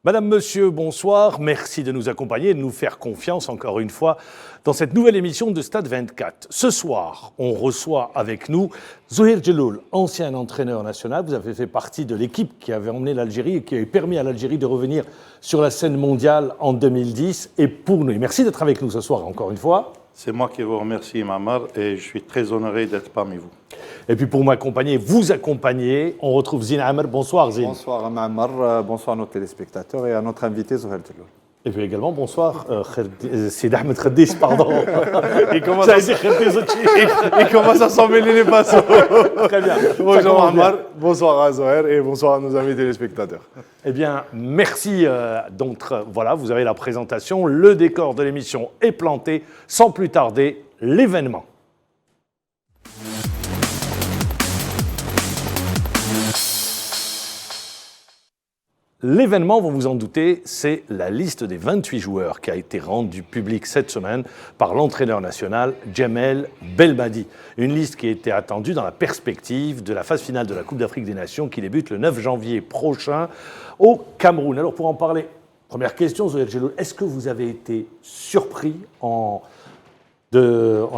Madame, Monsieur, bonsoir. Merci de nous accompagner et de nous faire confiance encore une fois dans cette nouvelle émission de Stade 24. Ce soir, on reçoit avec nous Zouheir Djelloul, ancien entraîneur national. Vous avez fait partie de l'équipe qui avait emmené l'Algérie et qui avait permis à l'Algérie de revenir sur la scène mondiale en 2010. Et pour nous, et merci d'être avec nous ce soir encore une fois. C'est moi qui vous remercie, Mamar, et je suis très honoré d'être parmi vous. Et puis pour m'accompagner, vous accompagner, on retrouve Zine Amer. Bonsoir Zine. Bonsoir Mamar, bonsoir à nos téléspectateurs et à notre invité Zouheir Djelloul. Et puis également, bonsoir, c'est Ahmed Khadis, pardon. Il commence à s'en mêler les pinceaux. Très bien. Bonjour Ammar, bonsoir à Zouheir et bonsoir à nos amis téléspectateurs. Eh bien, merci. Donc voilà, vous avez la présentation. Le décor de l'émission est planté. Sans plus tarder, l'événement. L'événement, vous vous en doutez, c'est la liste des 28 joueurs qui a été rendue publique cette semaine par l'entraîneur national Djamel Belmadi. Une liste qui était attendue dans la perspective de la phase finale de la Coupe d'Afrique des Nations qui débute le 9 janvier prochain au Cameroun. Alors pour en parler, première question, Zouheir Djelloul, est-ce que vous avez été surpris en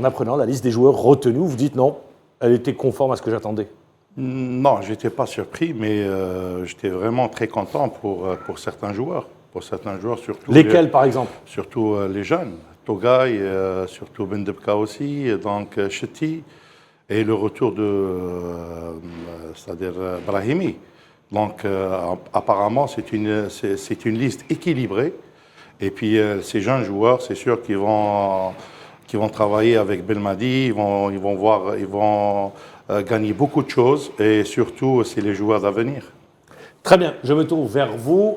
apprenant la liste des joueurs retenus? Vous dites non, elle était conforme à ce que j'attendais? Non, je n'étais pas surpris, mais j'étais vraiment très content pour certains joueurs. Pour certains joueurs, surtout. Lesquels, par exemple? Surtout les jeunes. Togaï, surtout Bendebka aussi, donc Cheti, et le retour c'est-à-dire Brahimi. Donc, apparemment, c'est une liste équilibrée. Et puis, ces jeunes joueurs, c'est sûr qu'ils vont travailler avec Belmadi, ils vont gagner beaucoup de choses et surtout, c'est les joueurs d'avenir. Très bien, je me tourne vers vous,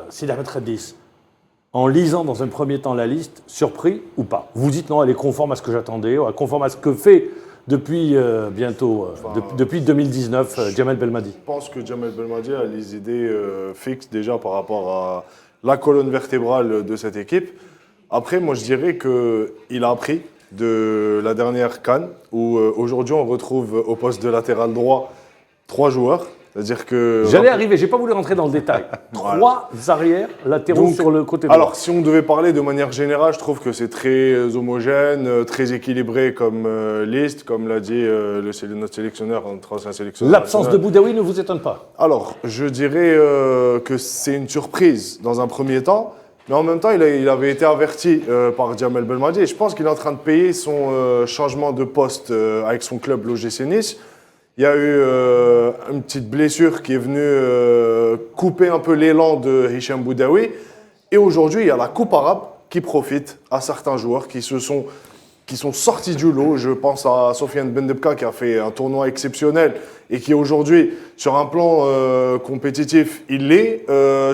Sidi Ahmed Khadis. En lisant dans un premier temps la liste, surpris ou pas? Vous dites non, elle est conforme à ce que j'attendais, conforme à ce que fait depuis depuis 2019 Djamel Belmadi. Je pense que Djamel Belmadi a les idées fixes déjà par rapport à la colonne vertébrale de cette équipe. Après, moi je dirais qu'il a appris de la dernière CAN où aujourd'hui on retrouve au poste de latéral droit 3 joueurs. C'est-à-dire que... J'allais arriver, je n'ai pas voulu rentrer dans le détail. 3 arrières latéraux sur le côté droit. Alors si on devait parler de manière générale, je trouve que c'est très homogène, très équilibré comme liste, comme l'a dit notre sélectionneur, notre ancien sélectionneur. L'absence de Boudaoui ne vous étonne pas? Alors, je dirais que c'est une surprise dans un premier temps. Mais en même temps, il avait été averti par Djamel Belmadi et je pense qu'il est en train de payer son changement de poste avec son club l'OGC Nice. Il y a eu une petite blessure qui est venue couper un peu l'élan de Hicham Boudaoui. Et aujourd'hui, il y a la Coupe arabe qui profite à certains joueurs qui sont sortis du lot. Je pense à Sofiane Bendebka qui a fait un tournoi exceptionnel et qui aujourd'hui, sur un plan compétitif, il l'est.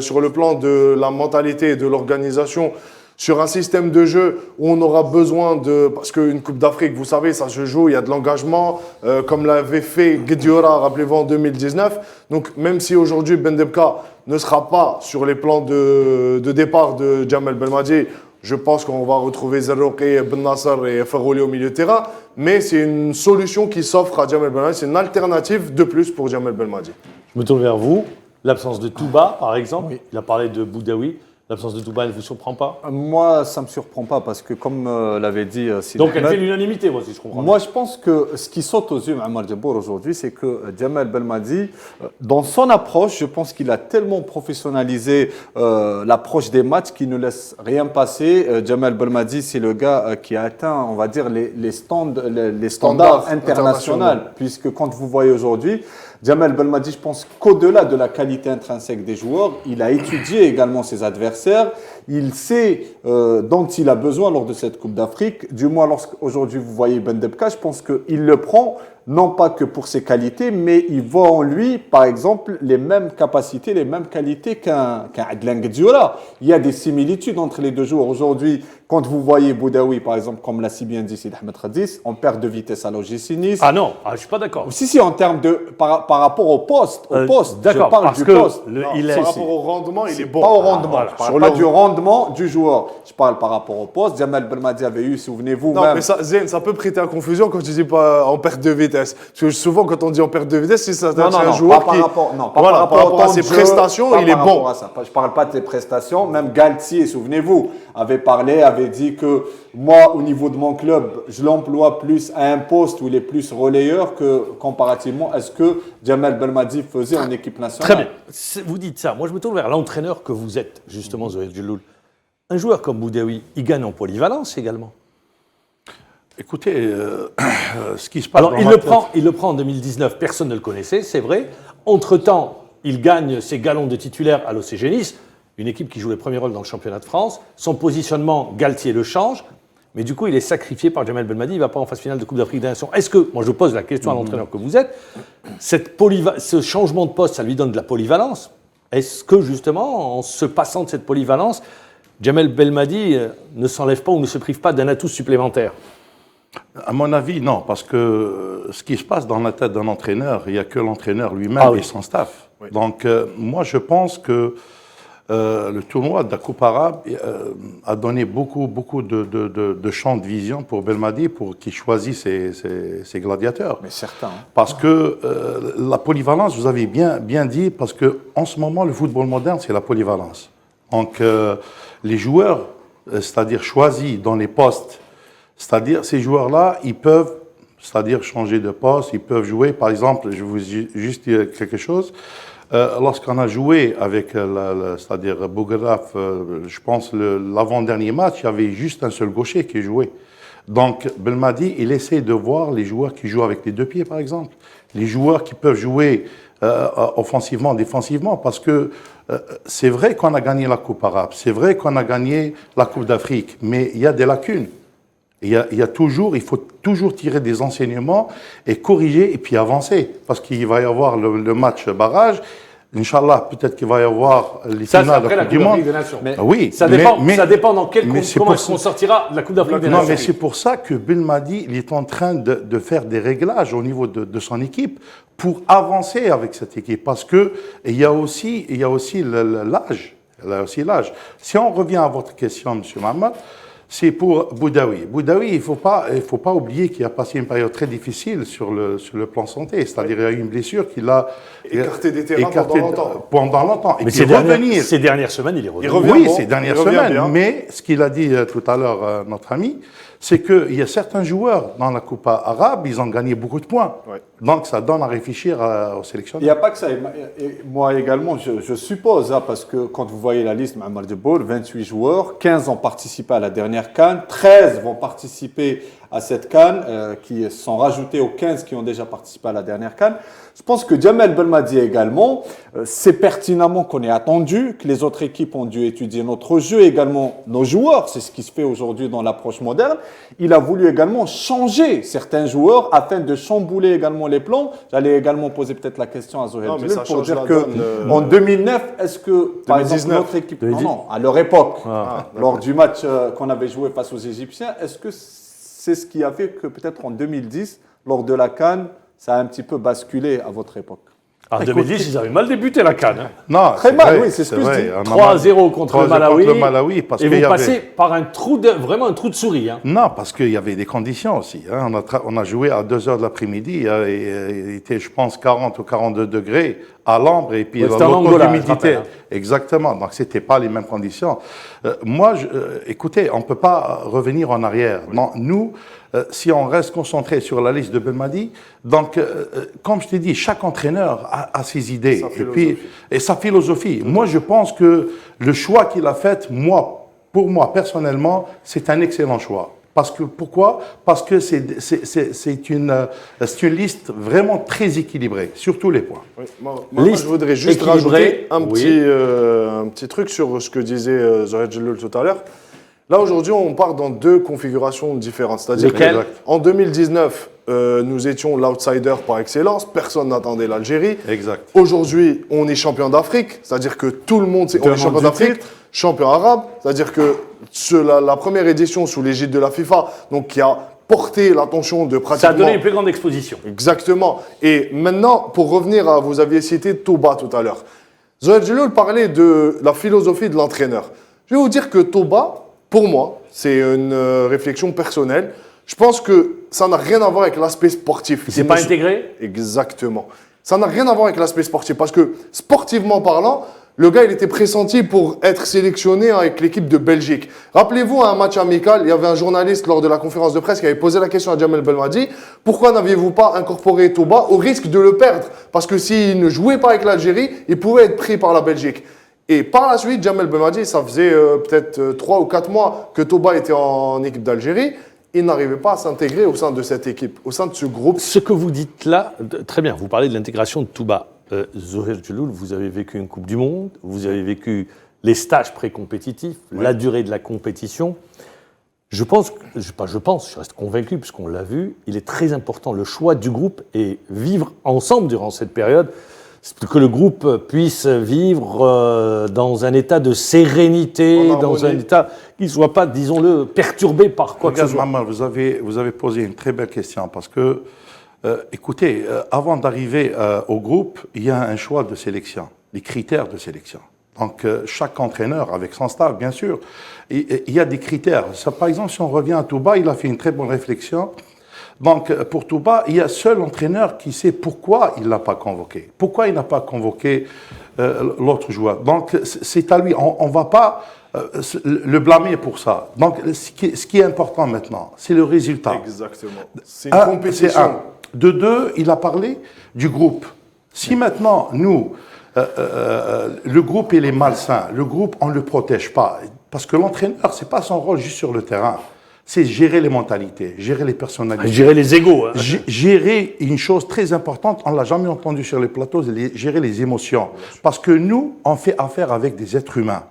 Sur le plan de la mentalité et de l'organisation, sur un système de jeu où on aura besoin de... Parce qu'une Coupe d'Afrique, vous savez, ça se joue, il y a de l'engagement, comme l'avait fait Guediora, rappelez-vous, en 2019. Donc même si aujourd'hui Bendebka ne sera pas sur les plans de départ de Djamel Belmadi, je pense qu'on va retrouver Zerrouki, Ben Nasser et Ferrouli au milieu de terrain. Mais c'est une solution qui s'offre à Djamel Belmadi. C'est une alternative de plus pour Djamel Belmadi. Je me tourne vers vous. L'absence de Touba, par exemple. Oui. Il a parlé de Boudaoui. L'absence de Touba, elle ne vous surprend pas? Moi, ça ne me surprend pas parce que, comme l'avait dit Sidi Donc, Ahmed, elle fait l'unanimité, moi, si je comprends. Moi, je pense que ce qui saute aux yeux Ammar Djabour aujourd'hui, c'est que Djamel Belmadi, dans son approche, je pense qu'il a tellement professionnalisé l'approche des matchs qu'il ne laisse rien passer. Djamel Belmadi, c'est le gars qui a atteint, on va dire, les standards internationaux. Puisque quand vous voyez aujourd'hui, Djamel Belmadi, je pense qu'au-delà de la qualité intrinsèque des joueurs, il a étudié également ses adversaires. Il sait dont il a besoin lors de cette Coupe d'Afrique. Du moins, lorsqu'aujourd'hui vous voyez Bendebka, je pense qu'il le prend, non pas que pour ses qualités, mais il voit en lui, par exemple, les mêmes capacités, les mêmes qualités qu'un Adlan Guedioura. Il y a des similitudes entre les deux joueurs. Aujourd'hui, quand vous voyez Boudaoui, par exemple, comme l'a si bien dit Sidi Ahmed Khadis, on perd de vitesse à l'OGC Nice. Ah non, je ne suis pas d'accord. Si, en termes de... Par rapport au poste, d'accord, je parle parce du que poste. Par rapport au rendement, il est bon. Pas au rendement, je ne parle pas du rendement. rendement du joueur. Je parle par rapport au poste. Jamel Belmadi avait eu, souvenez-vous, Non, même... mais ça peut prêter à confusion quand tu dis pas en perte de vitesse. Parce que souvent, quand on dit en perte de vitesse, c'est un joueur pas qui... par rapport, non, pas Voilà, par rapport à au ses temps de jeu, prestations, pas il est par bon. rapport à ça. Je ne parle pas de ses prestations. Même Galtier, souvenez-vous, avait parlé, avait dit que moi, au niveau de mon club, je l'emploie plus à un poste où il est plus relayeur que comparativement à ce que Jamel Belmadi faisait en équipe nationale. Très bien. Vous dites ça. Moi, je me tourne vers l'entraîneur que vous êtes, justement, Zohair Djelloul. Un joueur comme Boudaoui, il gagne en polyvalence également. Écoutez, ce qui se passe Alors, dans il ma tête- le prend en 2019, personne ne le connaissait, c'est vrai. Entre-temps, il gagne ses galons de titulaire à l'OCG Nice, une équipe qui joue les premiers rôles dans le championnat de France. Son positionnement, Galtier le change. Mais du coup, il est sacrifié par Jamel Belmadi, il ne va pas en phase finale de Coupe d'Afrique des Nations. Est-ce que, moi je pose la question à l'entraîneur que vous êtes, ce changement de poste, ça lui donne de la polyvalence? Est-ce que justement, en se passant de cette polyvalence, Jamel Belmadi ne s'enlève pas ou ne se prive pas d'un atout supplémentaire? À mon avis, non, parce que ce qui se passe dans la tête d'un entraîneur, il n'y a que l'entraîneur lui-même Ah oui. et son staff. Oui. Donc, moi, je pense que le tournoi de la Coupe arabe a donné beaucoup de champs de vision pour Belmadi pour qu'il choisisse ses gladiateurs. Mais certains. Hein. Parce que la polyvalence, vous avez bien dit, parce qu'en ce moment, le football moderne, c'est la polyvalence. Donc, les joueurs, c'est-à-dire choisis dans les postes, c'est-à-dire ces joueurs-là, ils peuvent, c'est-à-dire changer de poste, ils peuvent jouer. Par exemple, je vais vous juste dire quelque chose. Lorsqu'on a joué avec, c'est-à-dire Bougraf, je pense l'avant-dernier match, il y avait juste un seul gaucher qui jouait. Donc, Belmadi, il essaie de voir les joueurs qui jouent avec les deux pieds, par exemple. Les joueurs qui peuvent jouer offensivement, défensivement, parce que c'est vrai qu'on a gagné la Coupe arabe, c'est vrai qu'on a gagné la Coupe d'Afrique, mais il y a des lacunes. Il faut toujours tirer des enseignements et corriger et puis avancer. Parce qu'il va y avoir le match barrage. Inch'Allah, peut-être qu'il va y avoir les Ça, c'est finales de après la la Coupe Coupe du Monde. d'Afrique des Nations. Mais- Oui, Ça dépend dans quel mais c'est comment pour est-ce qu'on sortira de la Coupe d'Afrique des Non, Nations. mais c'est pour ça que Belmadi, il est en train de faire des réglages au niveau de son équipe pour avancer avec cette équipe. Parce que il y a aussi l'âge. Il y a aussi l'âge. Si on revient à votre question, M. Mohamed, c'est pour Boudaoui. Boudaoui, il faut pas oublier qu'il a passé une période très difficile sur le plan santé. C'est-à-dire qu'il y a eu une blessure qu'il a Écarté des terrains pendant longtemps. Et Mais puis revenir. ces dernières semaines, il est revenu. Il revient Oui, bon, ces dernières il revient semaines. bien. Mais ce qu'il a dit tout à l'heure, notre ami, c'est qu'il y a certains joueurs dans la Coupe arabe, ils ont gagné beaucoup de points. Ouais. Donc ça donne à réfléchir aux Il n'y sélectionneurs. a pas que ça. Et moi également, je suppose, hein, parce que quand vous voyez la liste, Mohamed Djebbour, 28 joueurs, 15 ont participé à la dernière CAN, 13 vont participer à cette CAN, qui sont rajoutés aux 15 qui ont déjà participé à la dernière CAN. Je pense que Jamel Belmadi également, c'est pertinemment qu'on est attendu, que les autres équipes ont dû étudier notre jeu, également nos joueurs, c'est ce qui se fait aujourd'hui dans l'approche moderne. Il a voulu également changer certains joueurs afin de chambouler également les plans. J'allais également poser peut-être la question à Zohair Non, mais Djelloul ça pour change dire la que donne, en 2009, est-ce que par exemple 2019. notre équipe, non, à leur époque, Ah, lors du match qu'on avait joué face aux Égyptiens, est-ce que c'est ce qui a fait que peut-être en 2010, lors de la CAN, ça a un petit peu basculé à votre époque? En 2010, ils avaient mal débuté la CAN. Non, Très c'est mal, vrai, oui, c'est ce que je vrai. dis. On a 3-0 contre le 3-0 Malawi. contre le Malawi, parce et qu'il vous y avait- passez par vraiment un trou de souris. Hein. Non, parce qu'il y avait des conditions aussi. Hein. On a joué à 2 heures de l'après-midi. Il était, je pense, 40 ou 42 degrés à l'ombre. Et puis, Ouais, c'était en Angola, je l'humidité. rappelle, hein. Exactement. Donc, ce n'était pas les mêmes conditions. Écoutez, on ne peut pas revenir en arrière. Non, nous, si on reste concentré sur la liste de Belmadi, donc, comme je t'ai dit, chaque entraîneur a ses idées. Et sa philosophie. Moi, je pense que le choix qu'il a fait, pour moi, personnellement, c'est un excellent choix. Pourquoi? Parce que c'est une liste vraiment très équilibrée, sur tous les points. Oui, moi, je voudrais juste équilibrée, rajouter un petit truc sur ce que disait Zohair Djelloul tout à l'heure. Là, aujourd'hui, on part dans 2 configurations différentes. C'est-à-dire Lesquelles? qu'en 2019, nous étions l'outsider par excellence. Personne n'attendait l'Algérie. Exact. Aujourd'hui, on est champion d'Afrique. C'est-à-dire que tout le monde sait qu'on est champion du d'Afrique, titre. champion arabe. C'est-à-dire que la première édition sous l'égide de la FIFA, donc qui a porté l'attention de pratiquement... Ça a donné une plus grande exposition. Exactement. Et maintenant, pour revenir à... Vous aviez cité Touba tout à l'heure. Zohair Djelloul parlait de la philosophie de l'entraîneur. Je vais vous dire que Toba, pour moi, c'est une réflexion personnelle. Je pense que ça n'a rien à voir avec l'aspect sportif. C'est pas intégré? Exactement. Ça n'a rien à voir avec l'aspect sportif parce que sportivement parlant, le gars, il était pressenti pour être sélectionné avec l'équipe de Belgique. Rappelez-vous, à un match amical, il y avait un journaliste lors de la conférence de presse qui avait posé la question à Jamel Belmadi, pourquoi n'aviez-vous pas incorporé Touba au risque de le perdre? Parce que s'il ne jouait pas avec l'Algérie, il pouvait être pris par la Belgique. Et par la suite, Jamel Belmadi, ça faisait peut-être 3 ou 4 mois que Touba était en équipe d'Algérie. Il n'arrivait pas à s'intégrer au sein de cette équipe, au sein de ce groupe. Ce que vous dites là, très bien, vous parlez de l'intégration de Touba. Zoher Djeloul, vous avez vécu une Coupe du Monde, vous avez vécu les stages pré-compétitifs, la durée de la compétition. Je reste convaincu, puisqu'on l'a vu, il est très important le choix du groupe et vivre ensemble durant cette période, que le groupe puisse vivre dans un état de sérénité, dans un état qui ne soit pas, disons-le, perturbé par quoi que ce soit. Maman, vous avez posé une très belle question parce que, écoutez, avant d'arriver au groupe, il y a un choix de sélection, des critères de sélection. Donc, chaque entraîneur, avec son staff, bien sûr, il y a des critères. Ça, par exemple, si on revient à Touba, il a fait une très bonne réflexion. Donc, pour Touba, il y a seul l'entraîneur qui sait pourquoi il ne l'a pas convoqué. Pourquoi il n'a pas convoqué l'autre joueur. Donc, c'est à lui. On ne va pas le blâmer pour ça. Donc, ce qui est important maintenant, c'est le résultat. Exactement. C'est une compétition. De deux, il a parlé du groupe. Si maintenant, nous, le groupe, il est malsain, le groupe, on ne le protège pas. Parce que l'entraîneur, ce n'est pas son rôle juste sur le terrain. C'est gérer les mentalités, gérer les personnalités. Gérer les égos. Hein. Gérer une chose très importante, on ne l'a jamais entendu sur les plateaux, gérer les émotions. Parce que nous, on fait affaire avec des êtres humains.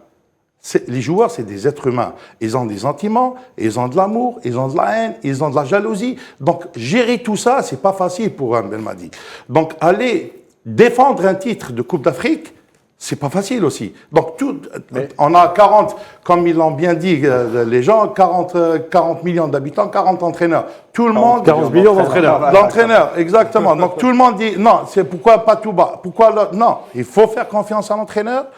Les joueurs, c'est des êtres humains. Ils ont des sentiments, ils ont de l'amour, ils ont de la haine, ils ont de la jalousie. Donc, gérer tout ça, c'est pas facile pour un Belmadi. Donc, aller défendre un titre de Coupe d'Afrique, c'est pas facile aussi. Donc, on a 40, comme ils l'ont bien dit les gens, 40 millions d'habitants, 40 entraîneurs. Tout le monde... 40 millions d'entraîneurs. D'entraîneurs, exactement. Donc, tout le monde dit, non, c'est pourquoi pas tout bas? Pourquoi l'autre? Non, il faut faire confiance à l'entraîneur.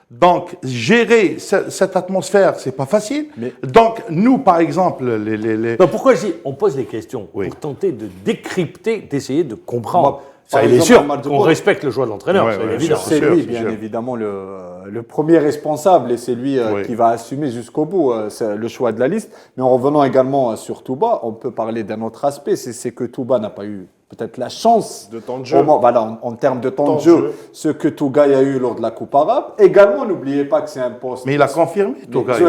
Donc, gérer cette atmosphère, c'est pas facile. Donc, nous, par exemple, Non, pourquoi je dis, on pose les questions pour tenter de décrypter, d'essayer de comprendre. Ça, il est sûr qu'on respecte le choix de l'entraîneur, c'est évident. C'est lui, bien évidemment, le premier responsable et c'est lui qui va assumer jusqu'au bout le choix de la liste. Mais en revenant également sur Touba, on peut parler d'un autre aspect, c'est que Touba n'a pas eu peut-être la chance de temps de jeu. Voilà, en termes de temps de jeu, ce que Tougaï a eu lors de la Coupe arabe. Également, n'oubliez pas que c'est un poste. Mais il a confirmé, Tougaï.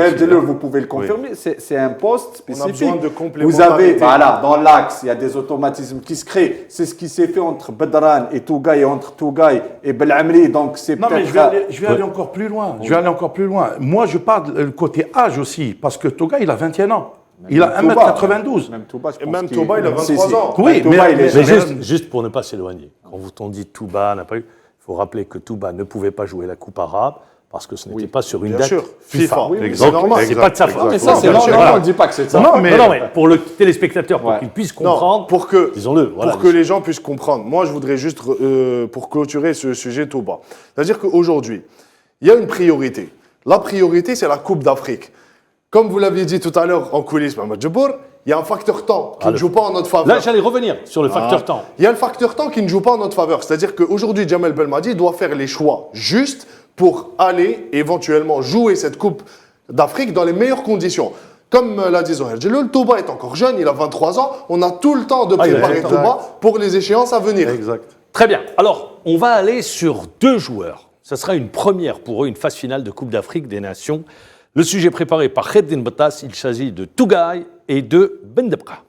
Vous pouvez le confirmer, c'est un poste spécifique. On a besoin de complémentarité. Vous avez, dans l'axe, il y a des automatismes qui se créent. C'est ce qui s'est fait entre Bedran et Tougaï, entre Tougaï et Belamri. Donc, c'est non, mais je vais aller encore plus loin. Je vais aller encore plus loin. Moi, je parle du côté âge aussi, parce que Tougaï, il a 21 ans. Il a 1m92. Même Touba, il a 23 ans. Oui, mais juste pour ne pas s'éloigner, quand on dit Touba n'a pas eu, il faut rappeler que Touba ne pouvait pas jouer la Coupe arabe parce que ce n'était pas sur une date FIFA. C'est normal. C'est pas de sa faute. Mais ça, c'est normal. On ne dit pas que c'est ça. Non, mais pour le téléspectateur, pour qu'il puisse comprendre, disons-le. Pour que les gens puissent comprendre. Moi, je voudrais juste, pour clôturer ce sujet Touba, c'est-à-dire qu'aujourd'hui, il y a une priorité. La priorité, c'est la Coupe d'Afrique. Comme vous l'aviez dit tout à l'heure en coulisses, Mohamed Djebbour, il y a un facteur temps qui ne joue pas en notre faveur. Là, j'allais revenir sur le facteur temps. Il y a le facteur temps qui ne joue pas en notre faveur. C'est-à-dire qu'aujourd'hui, Jamel Belmadi doit faire les choix justes pour aller éventuellement jouer cette Coupe d'Afrique dans les meilleures conditions. Comme l'a dit Zoher Djeloul, Touba est encore jeune, il a 23 ans. On a tout le temps de préparer Touba pour les échéances à venir. Exact. Très bien. Alors, on va aller sur 2 joueurs. Ce sera une première pour eux, une phase finale de Coupe d'Afrique des Nations. Le sujet préparé par Kheddin Bottas, il s'agit de Tougaï et de Bendebra.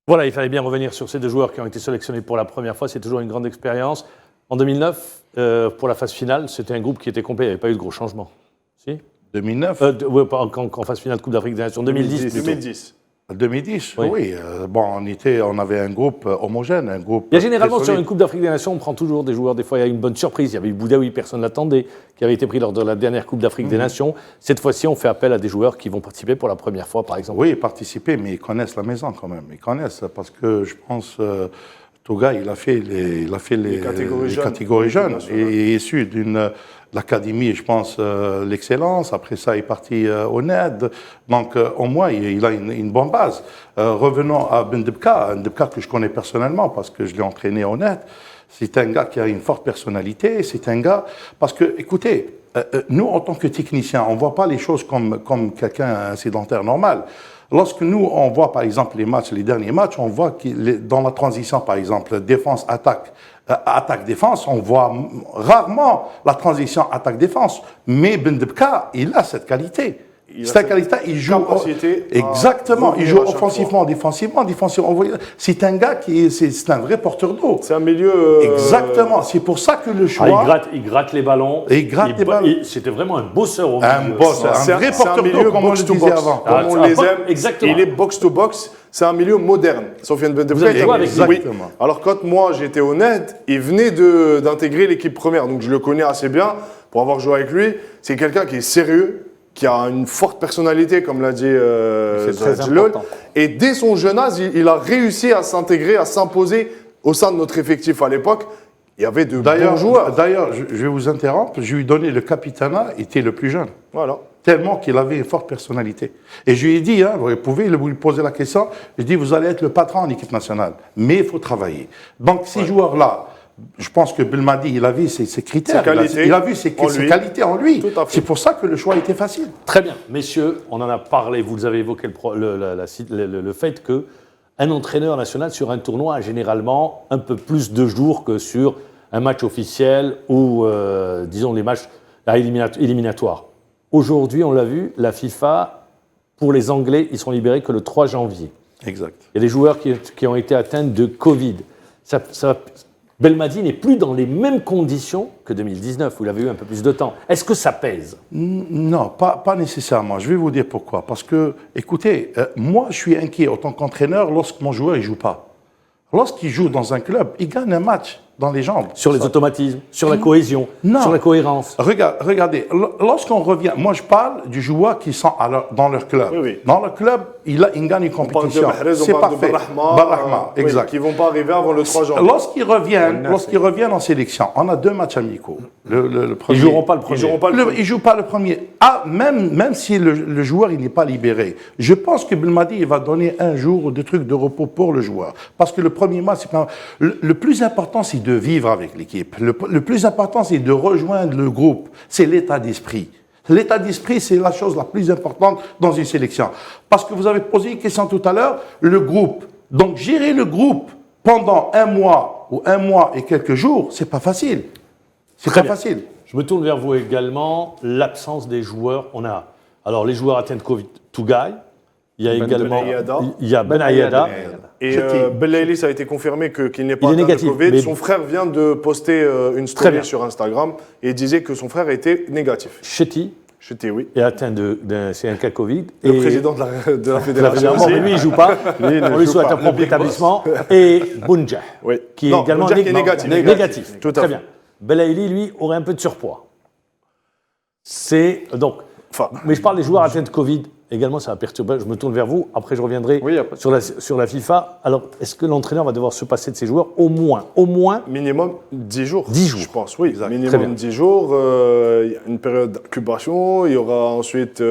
Voilà, il fallait bien revenir sur ces 2 joueurs qui ont été sélectionnés pour la première fois. C'est toujours une grande expérience. En 2009, pour la phase finale, c'était un groupe qui était complet. Il n'y avait pas eu de gros changements. Si 2009 en phase finale de Coupe d'Afrique des Nations. 2010. 2010, oui. On avait un groupe homogène, un groupe. Il y a généralement sur une Coupe d'Afrique des Nations, on prend toujours des joueurs. Des fois, il y a une bonne surprise. Il y avait eu Boudaoui, personne ne l'attendait, qui avait été pris lors de la dernière Coupe d'Afrique des Nations. Cette fois-ci, on fait appel à des joueurs qui vont participer pour la première fois, par exemple. Oui, participer, mais ils connaissent la maison quand même. Ils connaissent parce que je pense Touga, il a fait les catégories jeunes. Et il est issu d'une l'académie, je pense, l'excellence. Après ça, il est parti au NED. Donc, au moins, il a une bonne base. Revenons à Bendebka, que je connais personnellement parce que je l'ai entraîné au NED. C'est un gars qui a une forte personnalité. C'est un gars... Parce que, écoutez, nous, en tant que techniciens, on ne voit pas les choses comme quelqu'un sédentaire normal. Lorsque nous, on voit, par exemple, les derniers matchs, on voit que dans la transition, par exemple, défense-attaque, attaque-défense, on voit rarement la transition attaque-défense. Mais Bendebka, il a cette qualité. Cette qualité, il joue exactement. Il joue offensivement, défensivement. C'est un gars c'est un vrai porteur d'eau. C'est un milieu. Exactement. C'est pour ça que le choix. Il gratte les ballons. C'était vraiment un bosseur au milieu. Un vrai porteur d'eau, comme on le disait avant. Comme on les aime. Exactement. Il est box to box. C'est un milieu moderne. Sofiane Bendebka. Exactement. Alors quand moi j'étais honnête, il venait d'intégrer l'équipe première, donc je le connais assez bien pour avoir joué avec lui. C'est quelqu'un qui est sérieux, qui a une forte personnalité, comme l'a dit Djilol. Et dès son jeune âge, il a réussi à s'intégrer, à s'imposer au sein de notre effectif à l'époque. Il y avait de bons joueurs. D'ailleurs, je vais vous interrompre, je lui ai donné le capitanat, il était le plus jeune. Voilà. Tellement qu'il avait une forte personnalité. Et je lui ai dit, vous pouvez lui poser la question, je lui ai dit, vous allez être le patron en équipe nationale, mais il faut travailler. Donc ces joueurs-là, je pense que Belmadi, il a vu ses critères, il a vu ses qualités en lui. C'est pour ça que le choix était facile. Très bien. Messieurs, on en a parlé, vous avez évoqué le fait qu'un entraîneur national sur un tournoi a généralement un peu plus de jours que sur un match officiel ou, disons, les matchs éliminatoires. Aujourd'hui, on l'a vu, la FIFA, pour les Anglais, ils sont libérés que le 3 janvier. Exact. Il y a des joueurs qui ont été atteints de Covid. Belmadi n'est plus dans les mêmes conditions que 2019, où il avait eu un peu plus de temps. Est-ce que ça pèse? Non, pas nécessairement. Je vais vous dire pourquoi. Parce que, écoutez, moi, je suis inquiet en tant qu'entraîneur lorsque mon joueur ne joue pas. Lorsqu'il joue dans un club, il gagne un match dans les jambes. Sur les automatismes, sur la cohésion, sur la cohérence. Regardez, lorsqu'on revient, moi je parle du joueur qui sont dans leur club. Oui. Dans leur club, il gagne une compétition. C'est parfait. Barahma, exact. Qui ne vont pas arriver avant le 3 janvier. Lorsqu'ils reviennent en sélection, on a 2 matchs amicaux. Le premier, ils ne joueront pas le premier. Ils ne jouent pas le premier. Même si le joueur n'est pas libéré, je pense que Belmadi il va donner un jour ou 2 trucs de repos pour le joueur. Parce que le premier match, le plus important, c'est de vivre avec l'équipe. Le plus important, c'est de rejoindre le groupe. C'est l'état d'esprit. L'état d'esprit, c'est la chose la plus importante dans une sélection. Parce que vous avez posé une question tout à l'heure, le groupe. Donc, gérer le groupe pendant 1 mois ou 1 mois et quelques jours, c'est pas facile. C'est pas facile. Je me tourne vers vous également. L'absence des joueurs. Alors, les joueurs atteints de Covid, Tougaï. Il y a également Ben Ayada. Et Belaïli, ça a été confirmé qu'il n'est pas atteint de Covid. Mais... Son frère vient de poster une story sur Instagram et disait que son frère était négatif. Chetty oui. est atteint c'est un cas Covid. Le président de la fédération. Mais lui, il ne joue pas. On lui souhaite un propre établissement. Et Bounja, qui est également négatif. Tout à Très fait. bien. Belaïli, lui, aurait un peu de surpoids. Mais je parle des joueurs atteints de Covid. Également, ça va perturber. Je me tourne vers vous. Après, je reviendrai sur la FIFA. Alors, est-ce que l'entraîneur va devoir se passer de ses joueurs au moins Minimum 10 jours. 10 jours. Je pense, oui. Exact. Minimum 10 jours. Il y a une période d'incubation. Il y aura ensuite...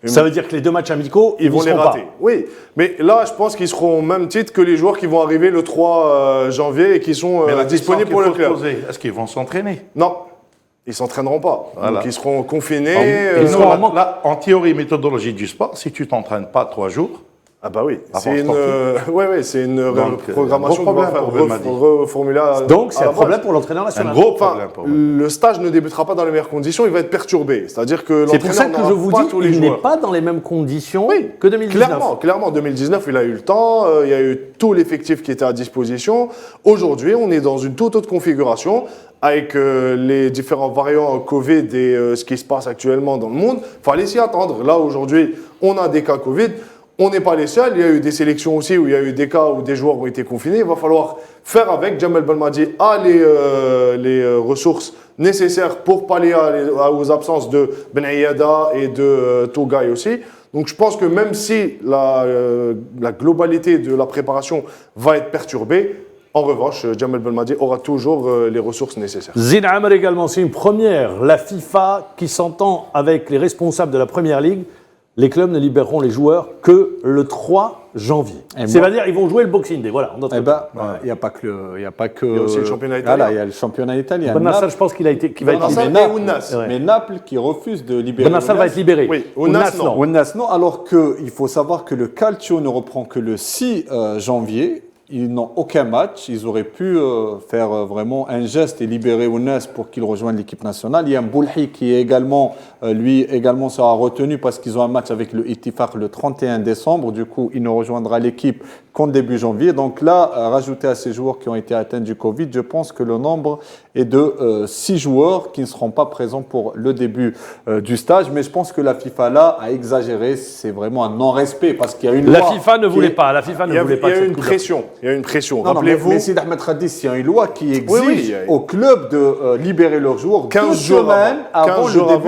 Ça veut dire que les 2 matchs amicaux, ils vont les rater. Pas. Oui, mais là, je pense qu'ils seront au même titre que les joueurs qui vont arriver le 3 janvier et qui sont disponibles pour le club. Est-ce qu'ils vont s'entraîner? Non. Ils ne s'entraîneront pas. Voilà. Donc, ils seront confinés. En théorie, méthodologie du sport, si tu ne t'entraînes pas 3 jours... Ah bah oui, c'est une programmation qu'on va faire reformuler. Donc, c'est un problème pour l'entraîneur national. Un gros problème pour le stage ne débutera pas dans les meilleures conditions, il va être perturbé. C'est-à-dire que c'est pour ça que je vous dis qu'il n'est pas dans les mêmes conditions que 2019. Clairement, en 2019, il a eu le temps, il y a eu tout l'effectif qui était à disposition. Aujourd'hui, on est dans une toute autre configuration avec les différents variants Covid et ce qui se passe actuellement dans le monde. Il fallait s'y attendre. Là, aujourd'hui, on a des cas Covid. On n'est pas les seuls, il y a eu des sélections aussi où il y a eu des cas où des joueurs ont été confinés. Il va falloir faire avec. Jamel Belmadi a les ressources nécessaires pour pallier aux absences de Ben Ayada et de Tougaï aussi. Donc je pense que même si la globalité de la préparation va être perturbée, En revanche, Jamel Belmadi aura toujours les ressources nécessaires. Zine Amr également, c'est une première. La FIFA qui s'entend avec les responsables de la Première Ligue. Les clubs ne libéreront les joueurs que le 3 janvier. C'est-à-dire ils vont jouer le Boxing Day. Voilà. Il n'y a pas que Il y a aussi le championnat italien. Voilà, il y a le championnat italien. Benassal, je pense qu'il va être libéré. Mais Naples qui refuse de libérer. Benassal va être libéré. Oui, Ounas non. Ounas non, alors qu'il faut savoir que le Calcio ne reprend que le 6 janvier. Ils n'ont aucun match. Ils auraient pu faire vraiment un geste et libérer Ounas pour qu'il rejoigne l'équipe nationale. Il y a un Boulhi qui est également, lui également sera retenu parce qu'ils ont un match avec le Ittifaq le 31 décembre. Du coup, il ne rejoindra l'équipe qu'en début janvier. Donc là, rajouté à ces joueurs qui ont été atteints du Covid, je pense que le nombre est de 6 joueurs qui ne seront pas présents pour le début du stage. Mais je pense que la FIFA là a exagéré. C'est vraiment un non-respect parce qu'il y a une loi. La FIFA ne voulait pas. La FIFA ne voulait pas. Il y a eu une pression. Il y a une pression. Rappelez-vous. Mais Sid Ahmed Khadis, il y a une loi qui exige aux clubs de libérer leurs joueurs 15 jours avant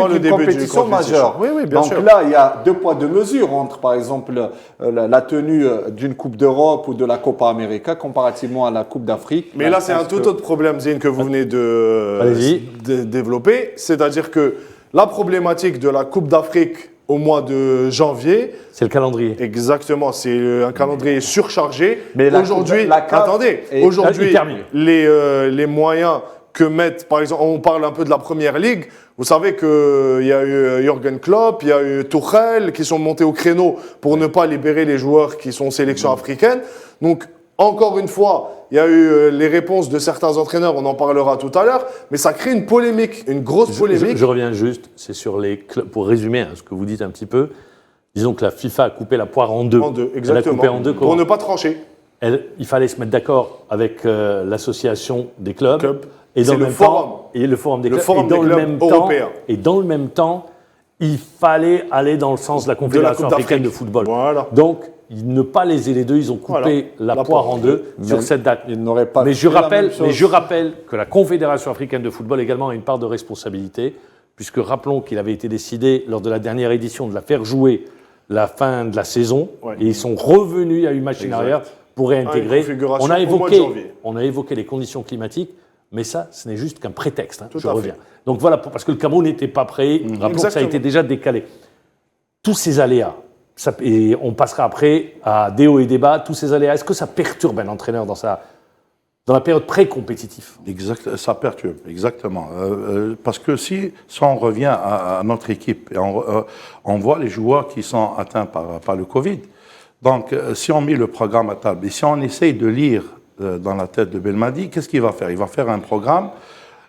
le début d'une compétition majeure. Oui, bien sûr. Donc là, il y a 2 poids 2 mesures entre, par exemple, la tenue d'une Coupe d'Europe ou de la Copa América comparativement à la Coupe d'Afrique. Mais là, c'est un tout autre problème, Zine, que vous venez de développer. C'est-à-dire que la problématique de la Coupe d'Afrique au mois de janvier. C'est le calendrier. Exactement, c'est un calendrier surchargé. Mais aujourd'hui, aujourd'hui, les moyens que mettent, par exemple, on parle un peu de la Première Ligue. Vous savez qu'il y a eu Jürgen Klopp, il y a eu Tuchel qui sont montés au créneau pour ne pas libérer les joueurs qui sont sélection africaine. Donc, encore une fois, il y a eu les réponses de certains entraîneurs, on en parlera tout à l'heure, mais ça crée une polémique, une grosse polémique. Je reviens juste, c'est sur les clubs, pour résumer ce que vous dites un petit peu, disons que la FIFA a coupé la poire en deux. En deux, exactement. Elle a coupé en deux pour ne pas trancher. Il fallait se mettre d'accord avec l'association des clubs. Et dans le même temps, et le forum des clubs. Forum des clubs européens. Et dans le même temps, il fallait aller dans le sens de la Confédération africaine de football. Voilà. Donc, ne pas léser les deux, ils ont coupé la poire en deux sur cette date. Ils n'auraient pas mais je rappelle que la Confédération africaine de football également a une part de responsabilité, puisque rappelons qu'il avait été décidé lors de la dernière édition de la faire jouer la fin de la saison, et ils sont revenus à une machine arrière pour réintégrer. On a évoqué les conditions climatiques, mais ça, ce n'est juste qu'un prétexte. Je reviens. Donc voilà, parce que le Cameroun n'était pas prêt, rappelons que ça a été déjà décalé. Tous ces aléas, et on passera après à des hauts et des bas, tous ces aléas, est-ce que ça perturbe un entraîneur dans la période pré-compétitive ? Exact, ça perturbe, exactement. Parce que si on revient à notre équipe, et on voit les joueurs qui sont atteints par le Covid, donc si on met le programme à table, et si on essaye de lire dans la tête de Belmadi, qu'est-ce qu'il va faire ? Il va faire un programme,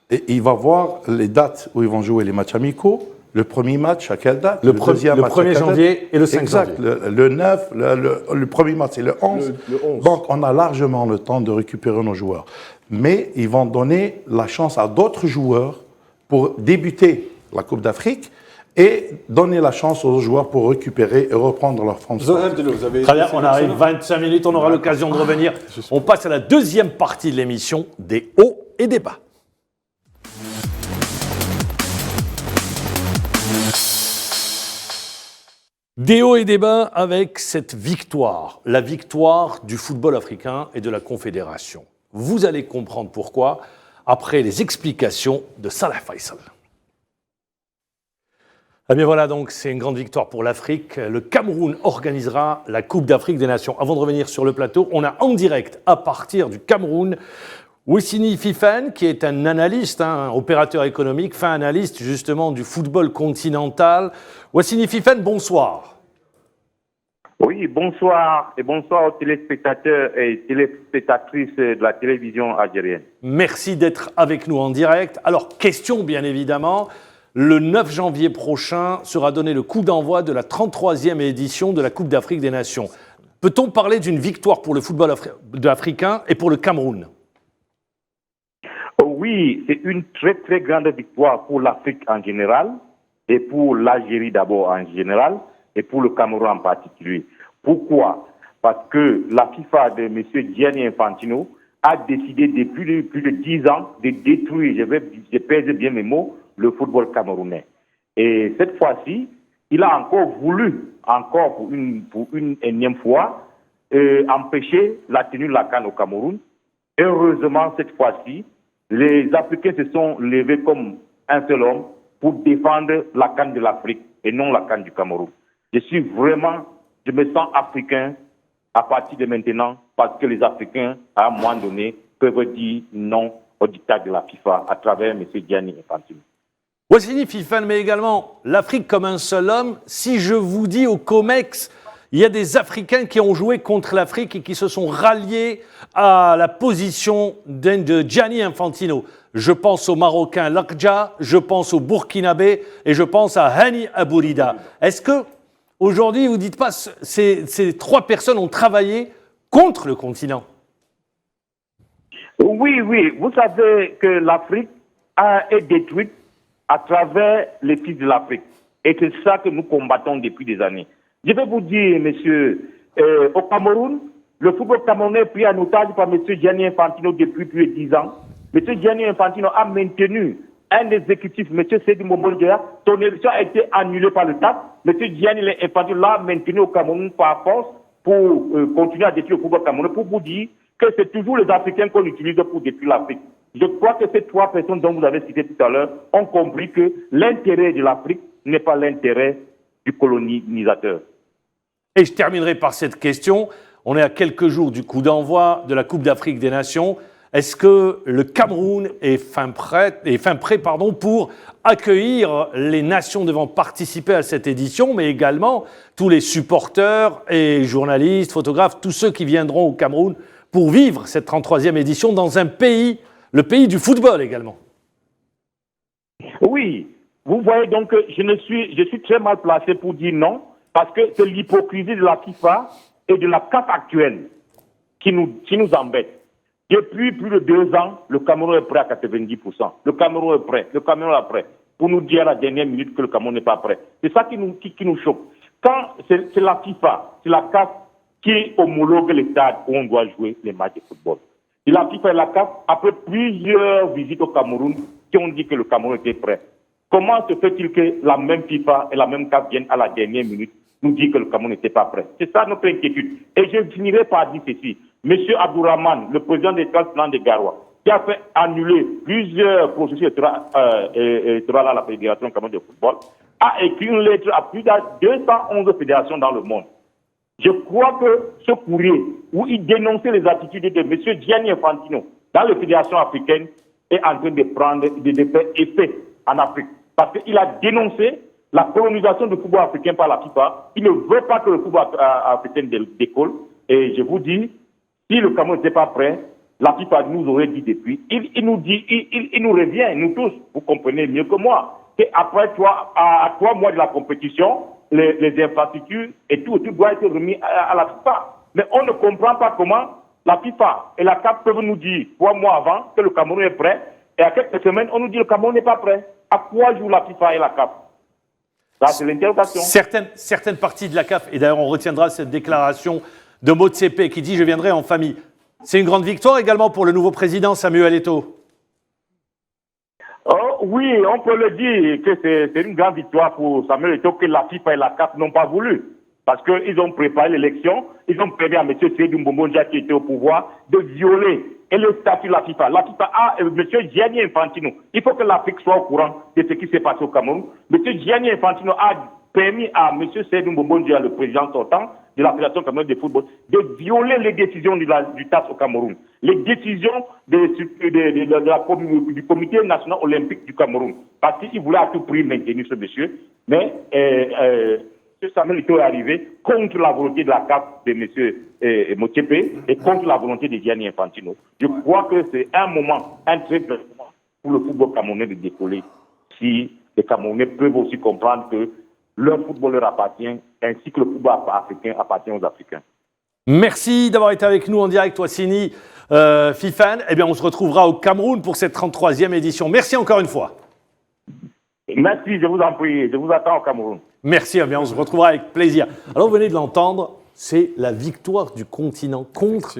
et il va voir les dates où ils vont jouer les matchs amicaux. Le premier match, à quelle date ? Le 1er janvier et le 5 janvier. Le 9, le premier match, c'est le 11. Le 11. Donc, on a largement le temps de récupérer nos joueurs. Mais ils vont donner la chance à d'autres joueurs pour débuter la Coupe d'Afrique et donner la chance aux joueurs pour récupérer et reprendre leur forme. Très bien, on arrive 25 minutes, on aura l'occasion de revenir. On passe à la deuxième partie de l'émission, des hauts et des bas. Des hauts et des bas avec cette victoire, la victoire du football africain et de la Confédération. Vous allez comprendre pourquoi après les explications de Salah Faisal. Eh bien voilà, donc c'est une grande victoire pour l'Afrique. Le Cameroun organisera la Coupe d'Afrique des Nations. Avant de revenir sur le plateau, on a en direct à partir du Cameroun Wessini Fifane, qui est un analyste, un opérateur économique, fin analyste justement du football continental. Wessini Fifane, bonsoir. Oui, bonsoir et bonsoir aux téléspectateurs et téléspectatrices de la télévision algérienne. Merci d'être avec nous en direct. Alors, question bien évidemment, le 9 janvier prochain sera donné le coup d'envoi de la 33e édition de la Coupe d'Afrique des Nations. Peut-on parler d'une victoire pour le football africain et pour le Cameroun ? Oui, c'est une très très grande victoire pour l'Afrique en général et pour l'Algérie d'abord en général et pour le Cameroun en particulier. Pourquoi ? Parce que la FIFA de M. Gianni Infantino a décidé depuis plus de 10 ans de détruire, je pèse bien mes mots, le football camerounais. Et cette fois-ci, il a encore voulu, pour une énième fois, empêcher la tenue de la CAN au Cameroun. Heureusement, cette fois-ci, les Africains se sont levés comme un seul homme pour défendre la canne de l'Afrique et non la canne du Cameroun. Je me sens africain à partir de maintenant parce que les Africains, à un moment donné, peuvent dire non au dictat de la FIFA à travers M. Gianni Infantino. Wassini Fifane, mais également l'Afrique comme un seul homme. Si je vous dis au COMEX, il y a des Africains qui ont joué contre l'Afrique et qui se sont ralliés à la position de Gianni Infantino. Je pense au Marocain Lakdja, je pense au Burkinabé et je pense à Hani Abourida. Est-ce que aujourd'hui, vous ne dites pas ces trois personnes ont travaillé contre le continent? Oui. Vous savez que l'Afrique a été détruite à travers les fils de l'Afrique. Et c'est ça que nous combattons depuis des années. Je vais vous dire, monsieur, au Cameroun, le football camerounais est pris en otage par M. Gianni Infantino depuis plus de 10 ans. M. Gianni Infantino a maintenu un exécutif, M. Sédou Mbongoya. Son élection a été annulée par le TAP. M. Gianni Infantino l'a maintenu au Cameroun par force pour continuer à détruire le football camerounais, pour vous dire que c'est toujours les Africains qu'on utilise pour détruire l'Afrique. Je crois que ces trois personnes dont vous avez cité tout à l'heure ont compris que l'intérêt de l'Afrique n'est pas l'intérêt du colonisateur. Et je terminerai par cette question. On est à quelques jours du coup d'envoi de la Coupe d'Afrique des Nations. Est-ce que le Cameroun est fin prêt pour accueillir les nations devant participer à cette édition, mais également tous les supporters et journalistes, photographes, tous ceux qui viendront au Cameroun pour vivre cette 33e édition dans un pays, le pays du football également? Oui, vous voyez donc que je suis très mal placé pour dire non, parce que c'est l'hypocrisie de la FIFA et de la CAF actuelle qui nous embête. Depuis plus de 2 ans, le Cameroun est prêt à 90%. Le Cameroun est prêt. Pour nous dire à la dernière minute que le Cameroun n'est pas prêt. C'est ça qui nous choque. Quand c'est la FIFA, c'est la CAF qui homologue les stades où on doit jouer les matchs de football. Et la FIFA et la CAF, après plusieurs visites au Cameroun, qui ont dit que le Cameroun était prêt. Comment se fait-il que la même FIFA et la même CAF viennent à la dernière minute nous dire que le Cameroun n'était pas prêt? C'est ça notre inquiétude. Et je finirai par dire ceci. Monsieur Abdourahmane, le président des Transplants de Garoua, qui a fait annuler plusieurs processus électoraux à la Fédération camerounaise de football, a écrit une lettre à plus de 211 fédérations dans le monde. Je crois que ce courrier, où il dénonçait les attitudes de M. Gianni Infantino dans les fédérations africaines, est en train de faire effet en Afrique. Parce qu'il a dénoncé la colonisation du football africain par la FIFA. Il ne veut pas que le football africain décolle. Et je vous dis, si le Cameroun n'était pas prêt, la FIFA nous aurait dit depuis. Il nous revient, nous tous, vous comprenez mieux que moi, qu'après à 3 mois de la compétition, les infrastructures et tout doit être remis à la FIFA. Mais on ne comprend pas comment la FIFA et la CAF peuvent nous dire 3 mois avant que le Cameroun est prêt, et à quelques semaines, on nous dit que le Cameroun n'est pas prêt. À quoi joue la FIFA et la CAF? Ça, c'est l'interrogation. Certaines parties de la CAF, et d'ailleurs on retiendra cette déclaration de Motsepe qui dit « Je viendrai en famille ». C'est une grande victoire également pour le nouveau président Samuel Eto'o. Oh, oui, on peut le dire que c'est une grande victoire pour Samuel Eto'o que la FIFA et la CAF n'ont pas voulu. Parce qu'ils ont préparé l'élection, ils ont permis à M. Sédou Mbongoya qui était au pouvoir de violer et le statut de la FIFA. La FIFA a M. Gianni Infantino. Il faut que l'Afrique soit au courant de ce qui s'est passé au Cameroun. M. Gianni Infantino a permis à M. Sédou Mbongoya, le président sortant de la Fédération camerounaise de football, de violer les décisions du TAS au Cameroun, les décisions du Comité national olympique du Cameroun. Parce qu'il voulait à tout prix maintenir ce monsieur. Mais Samuel Eto'o est arrivé contre la volonté de la CAF de M. Motsepe et contre la volonté de Gianni Infantino. Je crois que c'est un très grand moment pour le football camerounais de décoller si les Camerounais peuvent aussi comprendre que leur football leur appartient ainsi que le football africain appartient aux Africains. Merci d'avoir été avec nous en direct, Wassini Fifane. Eh bien, on se retrouvera au Cameroun pour cette 33e édition. Merci encore une fois. Merci, je vous en prie. Je vous attends au Cameroun. Merci, eh bien, on se retrouvera avec plaisir. Alors, vous venez de l'entendre, c'est la victoire du continent contre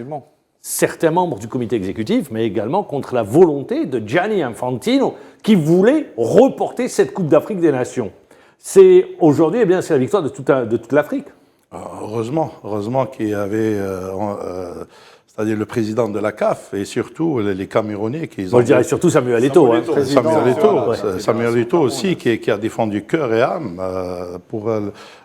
certains membres du comité exécutif, mais également contre la volonté de Gianni Infantino qui voulait reporter cette Coupe d'Afrique des Nations. C'est aujourd'hui, eh bien, c'est la victoire de toute l'Afrique. Heureusement qu'il y avait c'est-à-dire le président de la CAF et surtout les Camerounais qui Moi, je dirais surtout Samuel Eto'o. Samuel Eto'o aussi qui a défendu cœur et âme pour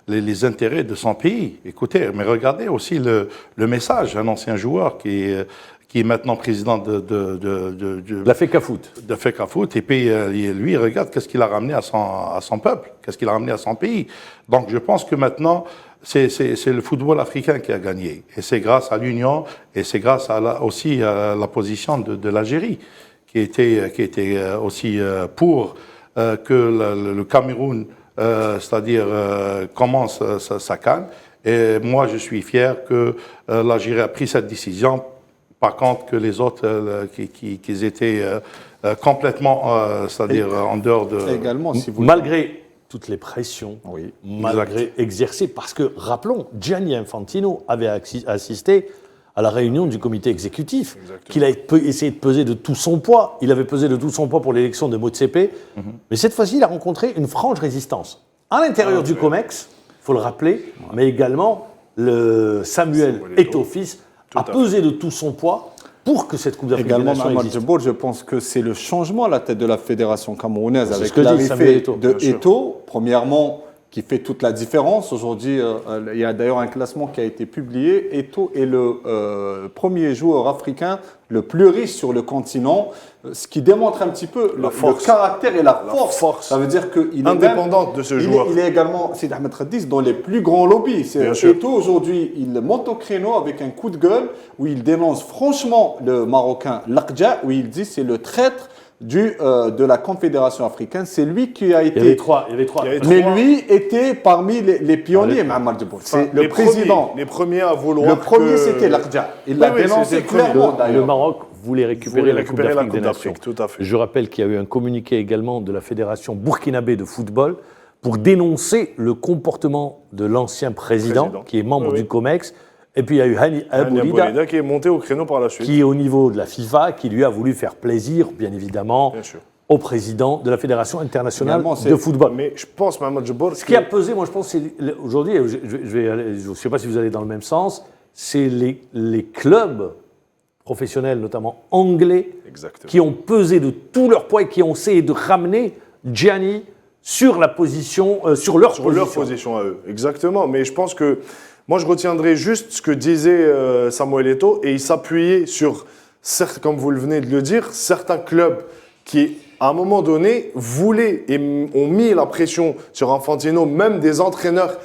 les intérêts de son pays. Écoutez, mais regardez aussi le message, un ancien joueur qui est maintenant président de la FECAFOOT. De FECAFOOT, et puis lui, regarde qu'est-ce qu'il a ramené à son peuple, qu'est-ce qu'il a ramené à son pays. Donc je pense que maintenant, c'est le football africain qui a gagné. Et c'est grâce à l'Union, et c'est grâce aussi à la position de l'Algérie, qui était aussi pour que le Cameroun, c'est-à-dire commence sa CAN. Et moi, je suis fier que l'Algérie a pris cette décision. Par contre, que les autres, qu'ils étaient complètement, c'est-à-dire en dehors de... Également, si vous... Malgré toutes les pressions, malgré exercées, parce que, rappelons, Gianni Infantino avait assisté à la réunion du comité exécutif, qu'il a essayé de peser de tout son poids. Il avait pesé de tout son poids pour l'élection de Motsepe, mais cette fois-ci, il a rencontré une franche résistance. À l'intérieur du COMEX, il faut le rappeler, mais également le Samuel Eto'o fils a pesé de tout son poids pour que cette Coupe d'Afrique des Nations existe. Également, je pense que c'est le changement à la tête de la fédération camerounaise avec l'arrivée de Eto'o, premièrement, qui fait toute la différence. Aujourd'hui, il y a d'ailleurs un classement qui a été publié. Eto'o est le premier joueur africain le plus riche sur le continent, ce qui démontre un petit peu le caractère et la force. Ça veut dire qu'il est indépendante de ce joueur. Il est également, c'est Ahmed Khadis, dans les plus grands lobbies. Eto'o, aujourd'hui, il monte au créneau avec un coup de gueule où il dénonce franchement le Marocain Lakdja, où il dit c'est le traître de la Confédération africaine. C'est lui qui a été... Il y avait trois. Mais lui était parmi les pionniers, Mohamed Djibour. C'est le président. Les premiers à vouloir. Le premier, c'était Lakdja. Il l'a dénoncé clairement, d'ailleurs. Le Maroc voulait récupérer la Coupe d'Afrique des Nations. Tout à fait. Je rappelle qu'il y a eu un communiqué également de la Fédération burkinabé de football pour dénoncer le comportement de l'ancien président, qui est membre du COMEX. Et puis il y a eu Hani Aboulida qui est monté au créneau par la suite. Qui est au niveau de la FIFA, qui lui a voulu faire plaisir, bien évidemment, au président de la Fédération internationale de football. Mais je pense, Mohamed Djibour, ce qui a pesé, moi je pense, c'est aujourd'hui, je ne sais pas si vous allez dans le même sens, c'est les clubs professionnels, notamment anglais, qui ont pesé de tout leur poids et qui ont essayé de ramener Gianni sur la position, sur leur position à eux. Exactement. Mais je pense que moi, je retiendrai juste ce que disait Samuel Eto'o, et il s'appuyait sur, comme vous le venez de le dire, certains clubs qui, à un moment donné, voulaient et ont mis la pression sur Infantino, même des entraîneurs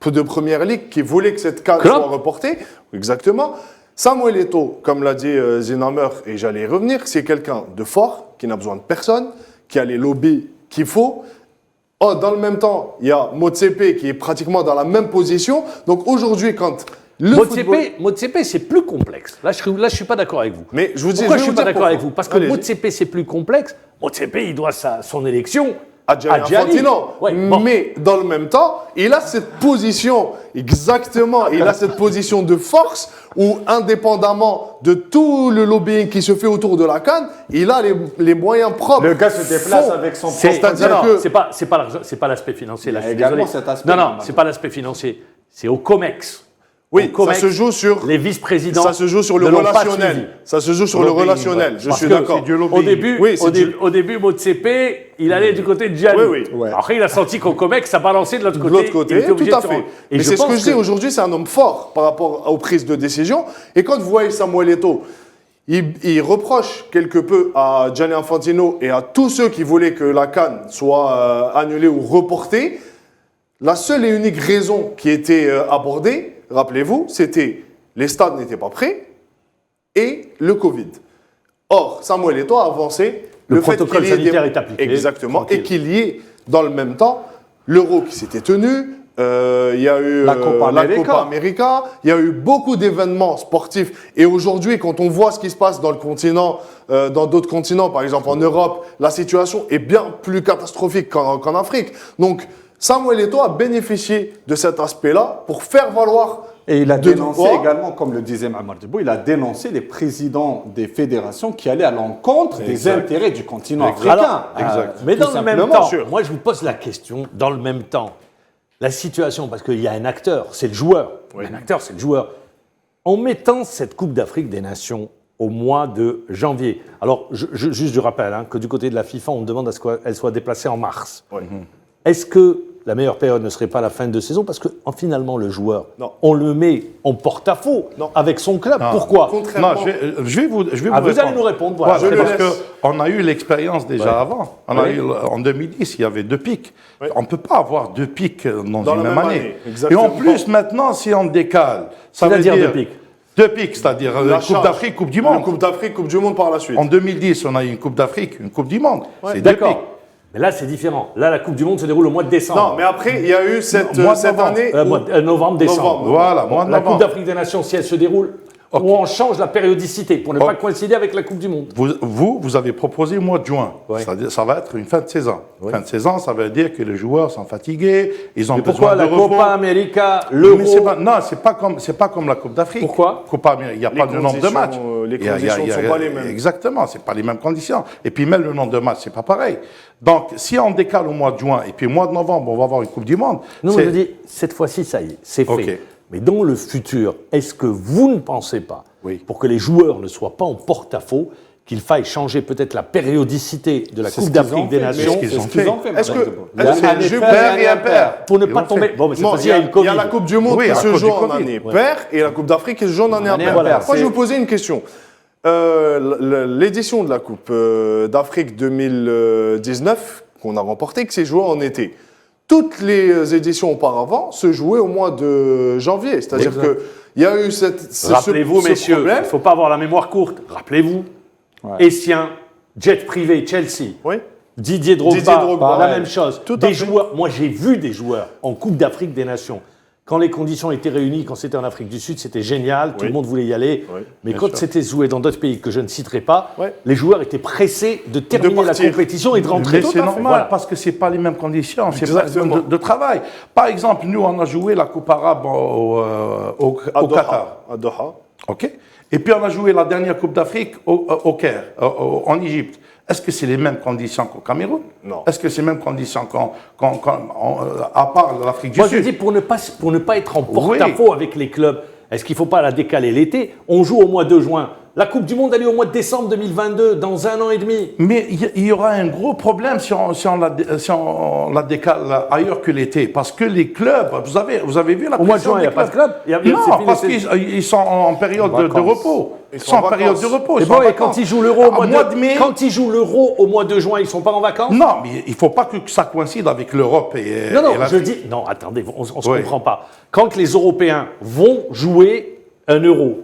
de Première Ligue qui voulaient que cette CAN soit reportée. Exactement. Samuel Eto'o, comme l'a dit Zinamer, et j'allais y revenir, c'est quelqu'un de fort, qui n'a besoin de personne, qui a les lobbies qu'il faut. Dans le même temps, il y a Motsepe qui est pratiquement dans la même position. Donc aujourd'hui, quand Motsepe, c'est plus complexe. Là, je suis pas d'accord avec vous. Mais je vous dis, pourquoi je suis pas d'accord avec vous? Parce que Motsepe, c'est plus complexe. Motsepe, il doit son élection à Gianni Infantino. Mais dans le même temps, il a cette position, exactement, il a cette position de force où, indépendamment de tout le lobbying qui se fait autour de la CAN, il a les moyens propres. Le gars se déplace avec son propre... C'est-à-dire que... C'est pas l'aspect financier. Là, également cet aspect. Non, c'est pas l'aspect financier. C'est au COMEX. Oui, ça se joue sur les vice-présidents. Ça se joue sur le relationnel. Ça se joue sur le relationnel. Je suis d'accord. Au début, Motsepe, il allait du côté de Gianni. Après, il a senti qu'au COMEX, ça balançait de l'autre côté. De l'autre côté, tout à fait. Et c'est ce que je dis aujourd'hui, c'est un homme fort par rapport aux prises de décision. Et quand vous voyez Samuel Eto'o, il reproche quelque peu à Gianni Infantino et à tous ceux qui voulaient que la CAN soit annulée ou reportée. La seule et unique raison qui était abordée, rappelez-vous, c'était les stades n'étaient pas prêts et le Covid. Or, Samuel Eto'o a avancé le protocole sanitaire est appliqué. Exactement. Tranquille. Et qu'il y ait, dans le même temps, l'Euro qui s'était tenu, il y a eu la Copa América, il y a eu beaucoup d'événements sportifs. Et aujourd'hui, quand on voit ce qui se passe dans le continent, dans d'autres continents, par exemple en Europe, la situation est bien plus catastrophique qu'en Afrique. Donc, Samuel Eto'o a bénéficié de cet aspect-là pour faire valoir... Et il a dénoncé également, comme le disait Mohamed Djibour, il a dénoncé les présidents des fédérations qui allaient à l'encontre des intérêts du continent africain. Mais dans le même temps, moi je vous pose la question, dans le même temps, la situation, parce qu'il y a un acteur, c'est le joueur. Un acteur, c'est le joueur. en mettant cette Coupe d'Afrique des Nations au mois de janvier, alors juste je rappelle que du côté de la FIFA, on demande à ce qu'elle soit déplacée en mars. Ouais. Est-ce que la meilleure période ne serait pas la fin de saison? Parce que finalement, le joueur, on le met en porte-à-faux avec son club. Non. Pourquoi? Non, je vais vous Vous répondre. allez nous répondre. Voilà. Ouais, parce qu'on a eu l'expérience déjà avant. On a eu, en 2010, il y avait 2 pics. Oui. On ne peut pas avoir 2 pics dans la une même année. Et exactement. en plus, maintenant, si on décale, ça veut C'est-à-dire dire 2 pics. 2 pics, c'est-à-dire La Coupe charge. d'Afrique, Coupe du Une Monde. Coupe d'Afrique, Coupe du Monde par la suite. En 2010, on a eu une Coupe d'Afrique, une Coupe du Monde. C'est 2 D'accord. pics. Mais là, c'est différent. Là, la Coupe du Monde se déroule au mois de décembre. Non, mais après, il y a eu cette Mois de novembre. année. Novembre, décembre. Novembre. Voilà, mois de La Coupe novembre. d'Afrique des Nations, si elle se déroule, où on change la périodicité pour ne pas coïncider avec la Coupe du Monde. Vous avez proposé mois de juin. Ouais. C'est-à-dire, ça va être une fin de saison. Fin de saison, ça veut dire que les joueurs sont fatigués, ils ont Mais besoin pourquoi de la repos. Copa América, Mais l'Euro non, c'est pas comme la Coupe d'Afrique. Pourquoi? Copa América, il n'y a pas de nombre de conditions, matchs. les Il y a- conditions ne sont pas les mêmes. Exactement, c'est pas les mêmes conditions. Et puis même le nombre de matchs, c'est pas pareil. Donc, si on décale au mois de juin et puis au mois de novembre, on va avoir une Coupe du Monde. Non, c'est- je dis, cette fois-ci, ça y est, c'est fait. Ok. Mais dans le futur, est-ce que vous ne pensez pas, Oui. pour que les joueurs ne soient pas en porte-à-faux, qu'il faille changer peut-être la périodicité de la C'est Coupe ce qu'ils d'Afrique ont des fait, Nations mais C'est ce qu'ils ont fait. Est-ce que- Il y a est-ce que- un année je paire perds et un pair. pour ne Ils pas l'ont tomber. fait. Bon, mais cette Non, fois-ci, il y, il y a une Covid. a la Coupe du Monde Oui, qui à se cause joue du en Covid. année paire et la Coupe d'Afrique qui se joue en année impaire. impaire, Moi, je c'est- vais vous poser une question. L'édition de la Coupe d'Afrique 2019 qu'on a remportée, qui s'est jouée en été. Toutes les éditions auparavant se jouaient au mois de janvier. C'est-à-dire Oui, qu'il y a eu ce Rappelez-vous, ce messieurs, il problème. ne faut pas avoir la mémoire courte. Rappelez-vous, Ouais. Essien, jet privé, Chelsea, Oui. Didier Drogba, Didier Drogba, la ouais. même chose. Tout à Des fait. joueurs, moi j'ai vu des joueurs en Coupe d'Afrique des Nations. Quand les conditions étaient réunies, quand c'était en Afrique du Sud, c'était génial, tout Oui. le monde voulait y aller. Oui, Mais quand c'était joué dans d'autres pays que je ne citerai pas, Ouais. les joueurs étaient pressés de terminer la partir. compétition et de rentrer. Mais Tout c'est à fait. normal Voilà. parce que c'est pas les mêmes conditions, c'est pas Exactement. de travail. Par exemple, nous on a joué la Coupe arabe au Qatar, À Doha. ok. Et puis on a joué la dernière Coupe d'Afrique au Caire, en Égypte. Est-ce que c'est les mêmes conditions qu'au Cameroun? Non. Est-ce que c'est les mêmes conditions à part l'Afrique du Moi je Sud? dis pour ne pas être en porte-à-faux avec les clubs, est-ce qu'il ne faut pas la décaler l'été? On joue au mois de juin. La Coupe du Monde, elle est au mois de décembre 2022, dans 1 an et demi. Mais il y aura un gros problème si on la décale ailleurs que l'été. Parce que les clubs, vous avez vu la Au mois de pression juin, il n'y a des pas de clubs. club. Il y a- c'est Non, fini, parce c'est- qu'ils sont en période de repos. Ils sont en en période vacances. de repos. Et ils sont bon, en et quand vacances. ils jouent l'Euro au mois de mai. quand ils jouent l'Euro au mois de juin, ils ne sont pas en vacances? Non, mais il ne faut pas que ça coïncide avec l'Europe et Non, et la- je dis. Non, attendez, on ne se Oui. comprend pas. Quand les Européens vont jouer un Euro,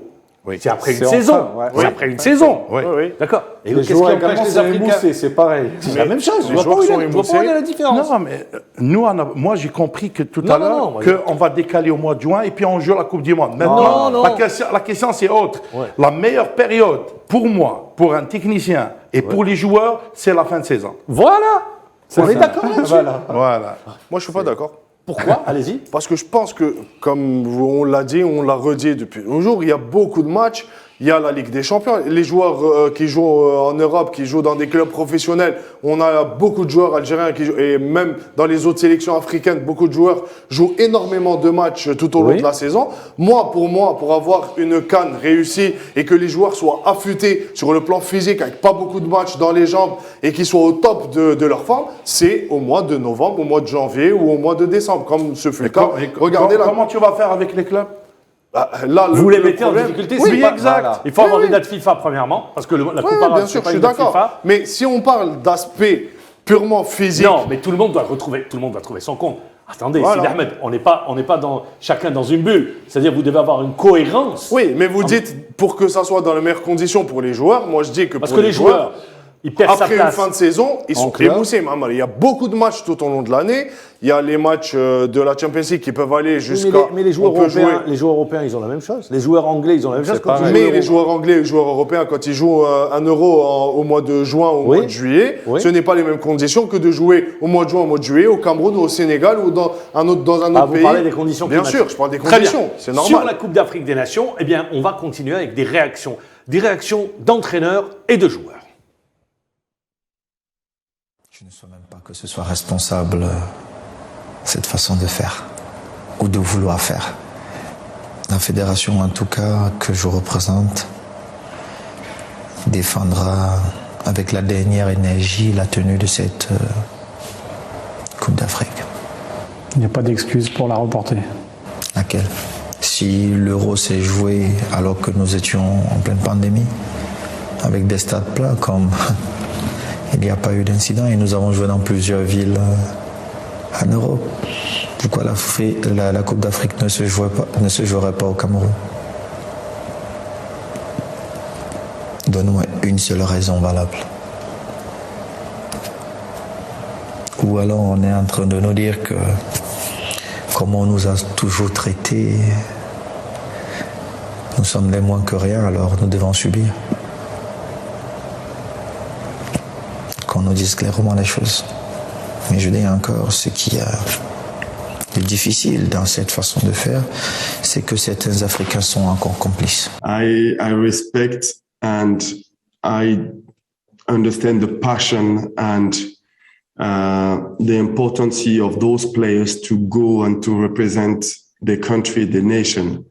Oui. c'est après C'est une enfin, saison. ouais. C'est Oui. après une saison. Oui. Oui, oui. D'accord. Et Les qu'est-ce qui joueurs empêche également les sont Africains? émoussés, c'est pareil. C'est la même chose. Je les vois joueurs pas où sont il y a la différence. Non, mais nous, moi j'ai compris que tout Non, à non, non, l'heure, qu'on va décaler au mois de juin et puis on joue la Coupe du Monde. Maintenant, Non, non. la question c'est autre. Ouais. La meilleure période pour moi, pour un technicien et pour les joueurs, c'est la fin de saison. Voilà. On est d'accord là-dessus. Voilà. Voilà. Moi, je ne suis pas d'accord. Pourquoi? Allez-y. Parce que je pense que, comme on l'a dit, on l'a redit depuis toujours, il y a beaucoup de matchs. Il y a la Ligue des Champions. Les joueurs qui jouent en Europe, qui jouent dans des clubs professionnels, on a beaucoup de joueurs algériens qui jouent, et même dans les autres sélections africaines, beaucoup de joueurs jouent énormément de matchs tout au long Oui. de la saison. Moi, pour avoir une CAN réussie et que les joueurs soient affûtés sur le plan physique, avec pas beaucoup de matchs dans les jambes et qu'ils soient au top de leur forme, c'est au mois de novembre, au mois de janvier ou au mois de décembre, comme ce fut le cas. Regardez là. Comment tu vas faire avec les clubs? Là, Vous les le mettez en problème- difficulté, Oui, c'est pas exact. Voilà. Il faut avoir Oui, des dates FIFA premièrement, parce que la Oui, Coupe oui, arabe, bien c'est sûr, pas je suis une date d'accord. FIFA. Mais si on parle d'aspect purement physique, Non, mais tout le monde doit trouver son compte. Attendez, Voilà. Sidi Ahmed, on n'est pas chacun dans une bulle. C'est-à-dire, vous devez avoir une cohérence. oui, mais vous dites pour que ça soit dans les meilleures conditions pour les joueurs. Moi, je dis que Parce pour que les joueurs, ils perdent sa après une place. fin de saison, ils sont club. émoussés, Mohamed. Il y a beaucoup de matchs tout au long de l'année. Il y a les matchs de la Champions League qui peuvent aller Oui, jusqu'à. mais les joueurs on peut jouer. européens, ils ont la même chose. Les joueurs anglais, ils ont la même chose. Quand ils jouent Mais l'Euro. les joueurs anglais et les joueurs européens, quand ils jouent un euro au mois de juin ou au Oui. mois de juillet, Oui. ce n'est pas les mêmes conditions que de jouer au mois de juin, au mois de juillet, au Cameroun ou au Sénégal ou dans un autre Vous pays. parlez des conditions Bien climatiques. sûr, je parle des Très bien. conditions. C'est Sur normal. la Coupe d'Afrique des Nations, eh bien, on va continuer avec des réactions. Des réactions d'entraîneurs et de joueurs. Je ne souhaite même pas que ce soit responsable cette façon de faire ou de vouloir faire. la fédération, en tout cas, que je représente, défendra avec la dernière énergie la tenue de cette Coupe d'Afrique. Il n'y a pas d'excuse pour la reporter. Laquelle? Si l'Euro s'est joué alors que nous étions en pleine pandémie, avec des stades pleins, comme il n'y a pas eu d'incident et nous avons joué dans plusieurs villes en Europe, pourquoi la Coupe d'Afrique ne se jouerait pas au Cameroun? Donne-moi une seule raison valable. Ou alors on est en train de nous dire que comme on nous a toujours traités, nous sommes les moins que rien, alors nous devons subir. Qu'on nous dise clairement les choses. Mais je dis encore, ce qui est difficile dans cette façon de faire, c'est que certains Africains sont encore complices. I respect and I understand the passion and the importance of those players to go and to represent their country, the nation.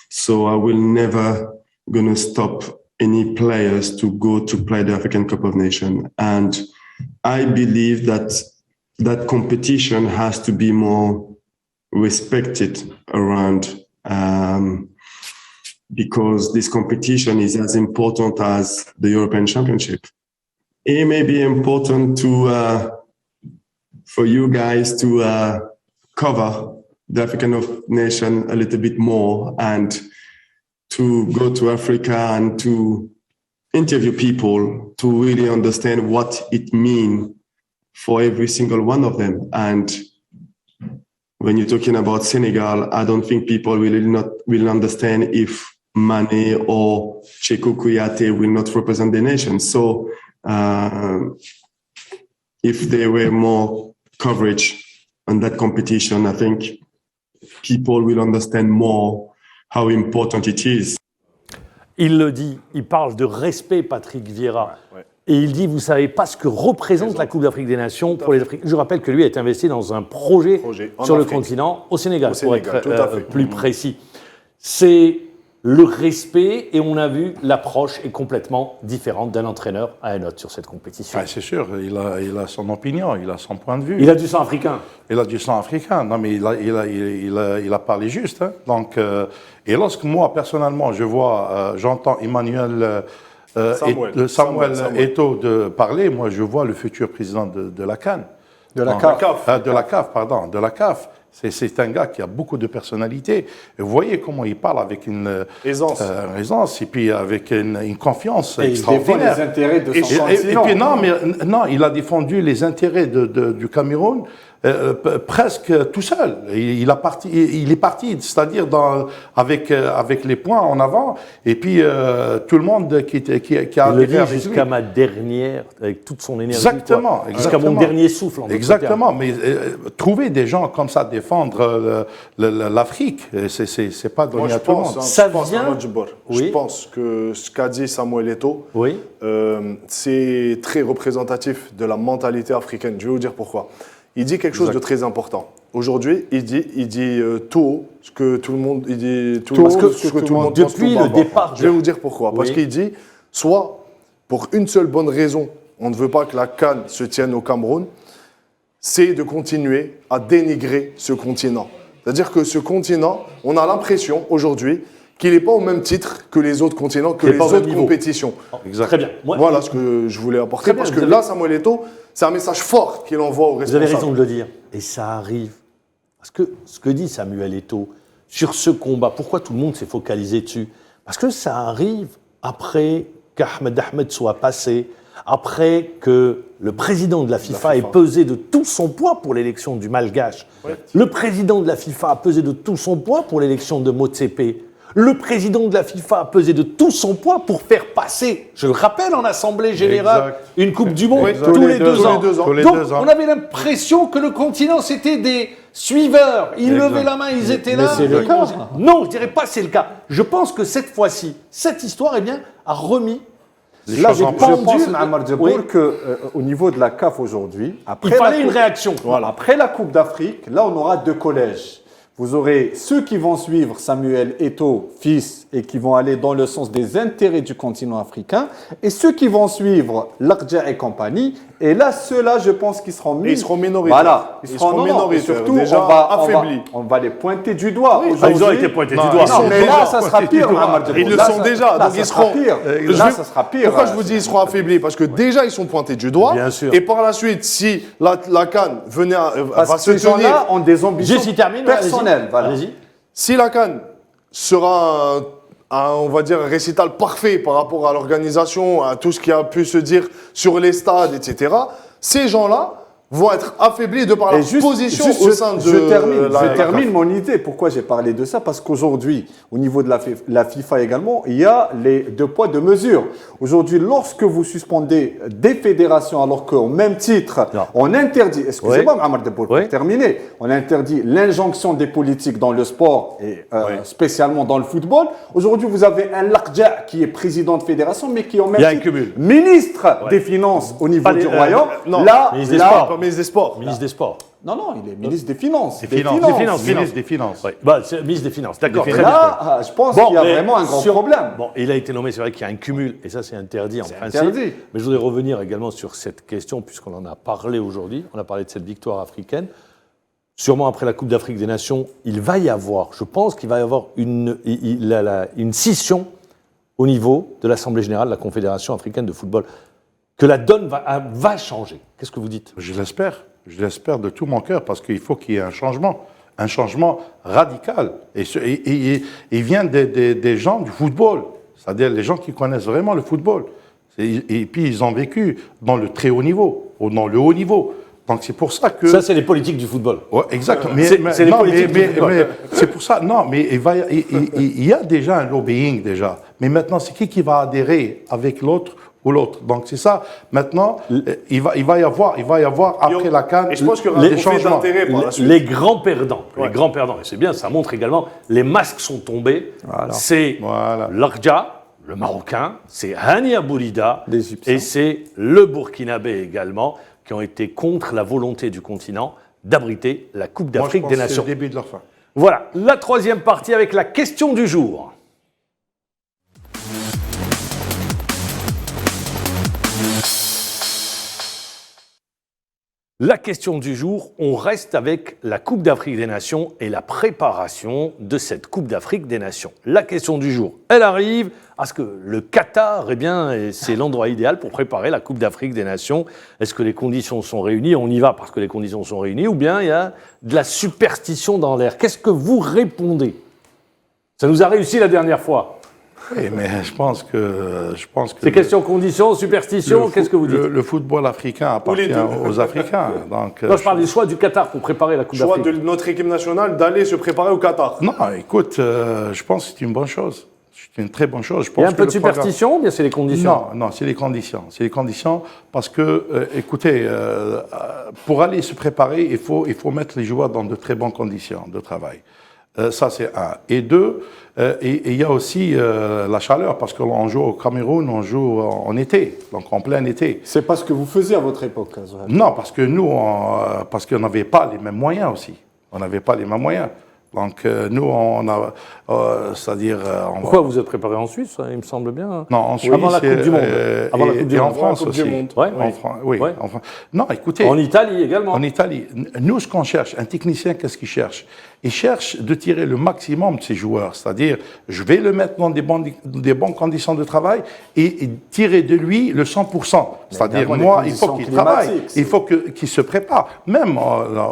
So I will never gonna stop any players to go to play the African Cup of Nations. And I believe that that competition has to be more respected around because this competition is as important as the European Championship. It may be important to for you guys to cover the African nation a little bit more and to go to Africa and to interview people to really understand what it means for every single one of them. And when you're talking about Senegal, I don't think people will understand if Mane or Cheikhou Kouyaté will not represent the nation. So if there were more coverage on that competition, I think people will understand more how important it is. Il le dit, il parle de respect, Patrick Vieira. Et il dit, vous ne savez pas ce que représente la Coupe d'Afrique des Nations pour les Africains. Je rappelle que lui est investi dans un projet sur le continent, au Sénégal, pour être plus précis. C'est le respect, et on a vu l'approche est complètement différente d'un entraîneur à un autre sur cette compétition. C'est sûr, il a son opinion, il a son point de vue. Il a du sang africain. Il a du sang africain, non mais il a parlé juste. Hein. Donc, et lorsque moi, personnellement, j'entends Emmanuel Samuel Eto'o de parler, moi je vois le futur président de la CAN. De la CAF. De la CAF. C'est un gars qui a beaucoup de personnalité. Et vous voyez comment il parle avec une aisance et puis avec une confiance extraordinaire. Il défend les intérêts de son continent. Et puis non, il a défendu les intérêts du Cameroun presque tout seul. Il est parti, c'est-à-dire avec les points en avant. Et puis tout le monde qui a adhéré avec jusqu'à ma dernière, avec toute son énergie. Exactement. Jusqu'à mon dernier souffle. Exactement. Mais trouver des gens comme ça défendre l'Afrique, c'est pas donné à tout le monde. Je pense que ce qu'a dit Samuel Eto'o, c'est très représentatif de la mentalité africaine. Je vais vous dire pourquoi. Il dit quelque chose de très important. Aujourd'hui, il dit tout ce que tout le monde pense depuis le départ. Je vais vous dire pourquoi. Parce qu'il dit, soit pour une seule bonne raison, on ne veut pas que la CAN se tienne au Cameroun, c'est de continuer à dénigrer ce continent. C'est-à-dire que ce continent, on a l'impression aujourd'hui qu'il n'est pas au même titre que les autres continents, que les autres compétitions. Très bien. Voilà ce que je voulais apporter. Parce que là, Samuel Eto'o, c'est un message fort qu'il envoie aux responsables. Vous avez raison de le dire. Et ça arrive. Parce que ce que dit Samuel Eto'o sur ce combat, pourquoi tout le monde s'est focalisé dessus? Parce que ça arrive après qu'Ahmed Ahmed soit passé, après que le président de la FIFA ait pesé de tout son poids pour l'élection du Malgache. Le président de la FIFA a pesé de tout son poids pour l'élection de Motsepe. Le président de la FIFA a pesé de tout son poids pour faire passer, je le rappelle, en Assemblée Générale, une Coupe du Monde tous les 2 ans. Donc, on avait l'impression que le continent, c'était des suiveurs. Ils levaient la main, ils étaient là. C'est le cas. Non, je ne dirais pas c'est le cas. Je pense que cette fois-ci, cette histoire a remis. Là, je pense, Amar Djabour, qu'au niveau de la CAF aujourd'hui, il fallait une réaction. Voilà. Après la Coupe d'Afrique, là, on aura 2 collèges. Vous aurez ceux qui vont suivre Samuel Eto'o, fils, et qui vont aller dans le sens des intérêts du continent africain, et ceux qui vont suivre Lakhdja et compagnie. Et là, ceux-là, je pense qu'ils seront Ils seront minoritaires. Voilà, ils seront minoritaires. Surtout, Déjà affaiblis. on va les pointer du doigt. Ils ont été pointés du doigt. Non, mais là, ça sera pire, Mohamed Debour. Ils le Là, sont déjà, là, donc ça ils sera seront pire. Là, ça sera pire. Pourquoi je vous dis ils seront affaiblis? Parce que déjà ils sont pointés du doigt. Bien sûr. Et par la suite, si la CAN venait Parce va que se ces gens-là tenir, ont des ambitions J'y termine, personnelles. Voilà. Allez-y. si la CAN sera on va dire un récital parfait par rapport à l'organisation, à tout ce qui a pu se dire sur les stades, etc. Ces gens-là vont être affaiblis de par leur position au sein de je termine mon idée. Pourquoi j'ai parlé de ça? Parce qu'aujourd'hui, au niveau de la FIFA également, il y a les deux poids, deux mesures. Aujourd'hui, lorsque vous suspendez des fédérations, alors qu'au même titre, on interdit, excusez-moi, Mohamed Debour, pour terminer, on interdit l'injonction des politiques dans le sport et spécialement dans le football. Aujourd'hui, vous avez un Lakhdja qui est président de fédération, mais qui est en même titre ministre des Finances au niveau du Royaume. Ministre des Sports. Ministre des Sports. Ministre des Sports. Non, il est ministre des Finances. Ministre des Finances. Ouais. Bah, c'est ministre des Finances, d'accord. Et là, je pense qu'il y a vraiment un grand problème. Bon, il a été nommé, c'est vrai qu'il y a un cumul, et ça c'est interdit en principe. Interdit. Mais je voudrais revenir également sur cette question, puisqu'on en a parlé aujourd'hui, on a parlé de cette victoire africaine. Sûrement après la Coupe d'Afrique des Nations, il va y avoir, je pense qu'il va y avoir une scission au niveau de l'Assemblée générale de la Confédération africaine de football, que la donne va changer. Qu'est-ce que vous dites? Je l'espère de tout mon cœur, parce qu'il faut qu'il y ait un changement radical. Et il vient des gens du football, c'est-à-dire les gens qui connaissent vraiment le football. Et puis ils ont vécu dans le très haut niveau, ou dans le haut niveau. Donc c'est pour ça que... Ça, c'est les politiques du football. Ouais, exactement. C'est les politiques du football. Mais c'est pour ça, non, mais il y a déjà un lobbying déjà. Mais maintenant, c'est qui va adhérer avec l'autre ou l'autre. Donc c'est ça. Maintenant, il va y avoir après la CAN et je pense qu'il y aura des changements d'intérêt par la suite. Les grands perdants, et c'est bien, ça montre également, les masques sont tombés. Voilà. C'est Lakhdja, le Marocain, c'est Hani Aboulida et c'est le Burkinabé également, qui ont été contre la volonté du continent d'abriter la Coupe d'Afrique des Nations. C'est le début de leur fin. Voilà, la troisième partie avec la question du jour. La question du jour, on reste avec la Coupe d'Afrique des Nations et la préparation de cette Coupe d'Afrique des Nations. La question du jour, elle arrive à ce que le Qatar, c'est l'endroit idéal pour préparer la Coupe d'Afrique des Nations. Est-ce que les conditions sont réunies? On y va parce que les conditions sont réunies, ou bien il y a de la superstition dans l'air? Qu'est-ce que vous répondez? Ça nous a réussi la dernière fois. Oui, mais je pense que c'est question conditions, superstition, qu'est-ce que vous dites? Le football africain appartient aux Africains. Donc, non, je parle des choix du Qatar pour préparer la Coupe d'Afrique. Choix de notre équipe nationale d'aller se préparer au Qatar. Non, écoute, je pense que c'est une bonne chose. C'est une très bonne chose. Il y a un peu de superstition ou bien c'est les conditions? Non, c'est les conditions. C'est les conditions parce que, écoutez, pour aller se préparer, il faut mettre les joueurs dans de très bonnes conditions de travail. Ça, c'est un. Et deux, il y a aussi la chaleur, parce qu'on joue au Cameroun, on joue en été, donc en plein été. C'est pas ce que vous faisiez à votre époque, Zohar. Non, parce que nous, parce qu'on n'avait pas les mêmes moyens aussi. On n'avait pas les mêmes moyens. Donc, nous, on a... c'est-à-dire... Pourquoi vous êtes préparé en Suisse, il me semble bien? Non, en Suisse... Avant la Coupe du Monde. Avant la Coupe du Monde. En France aussi. Oui. Non, écoutez... En Italie également. En Italie. Nous, ce qu'on cherche, un technicien, qu'est-ce qu'il cherche? Il cherche de tirer le maximum de ses joueurs. C'est-à-dire, je vais le mettre dans des bonnes conditions de travail et tirer de lui le 100%. C'est-à-dire, moi, il faut qu'il travaille. Il faut qu'il se prépare. Même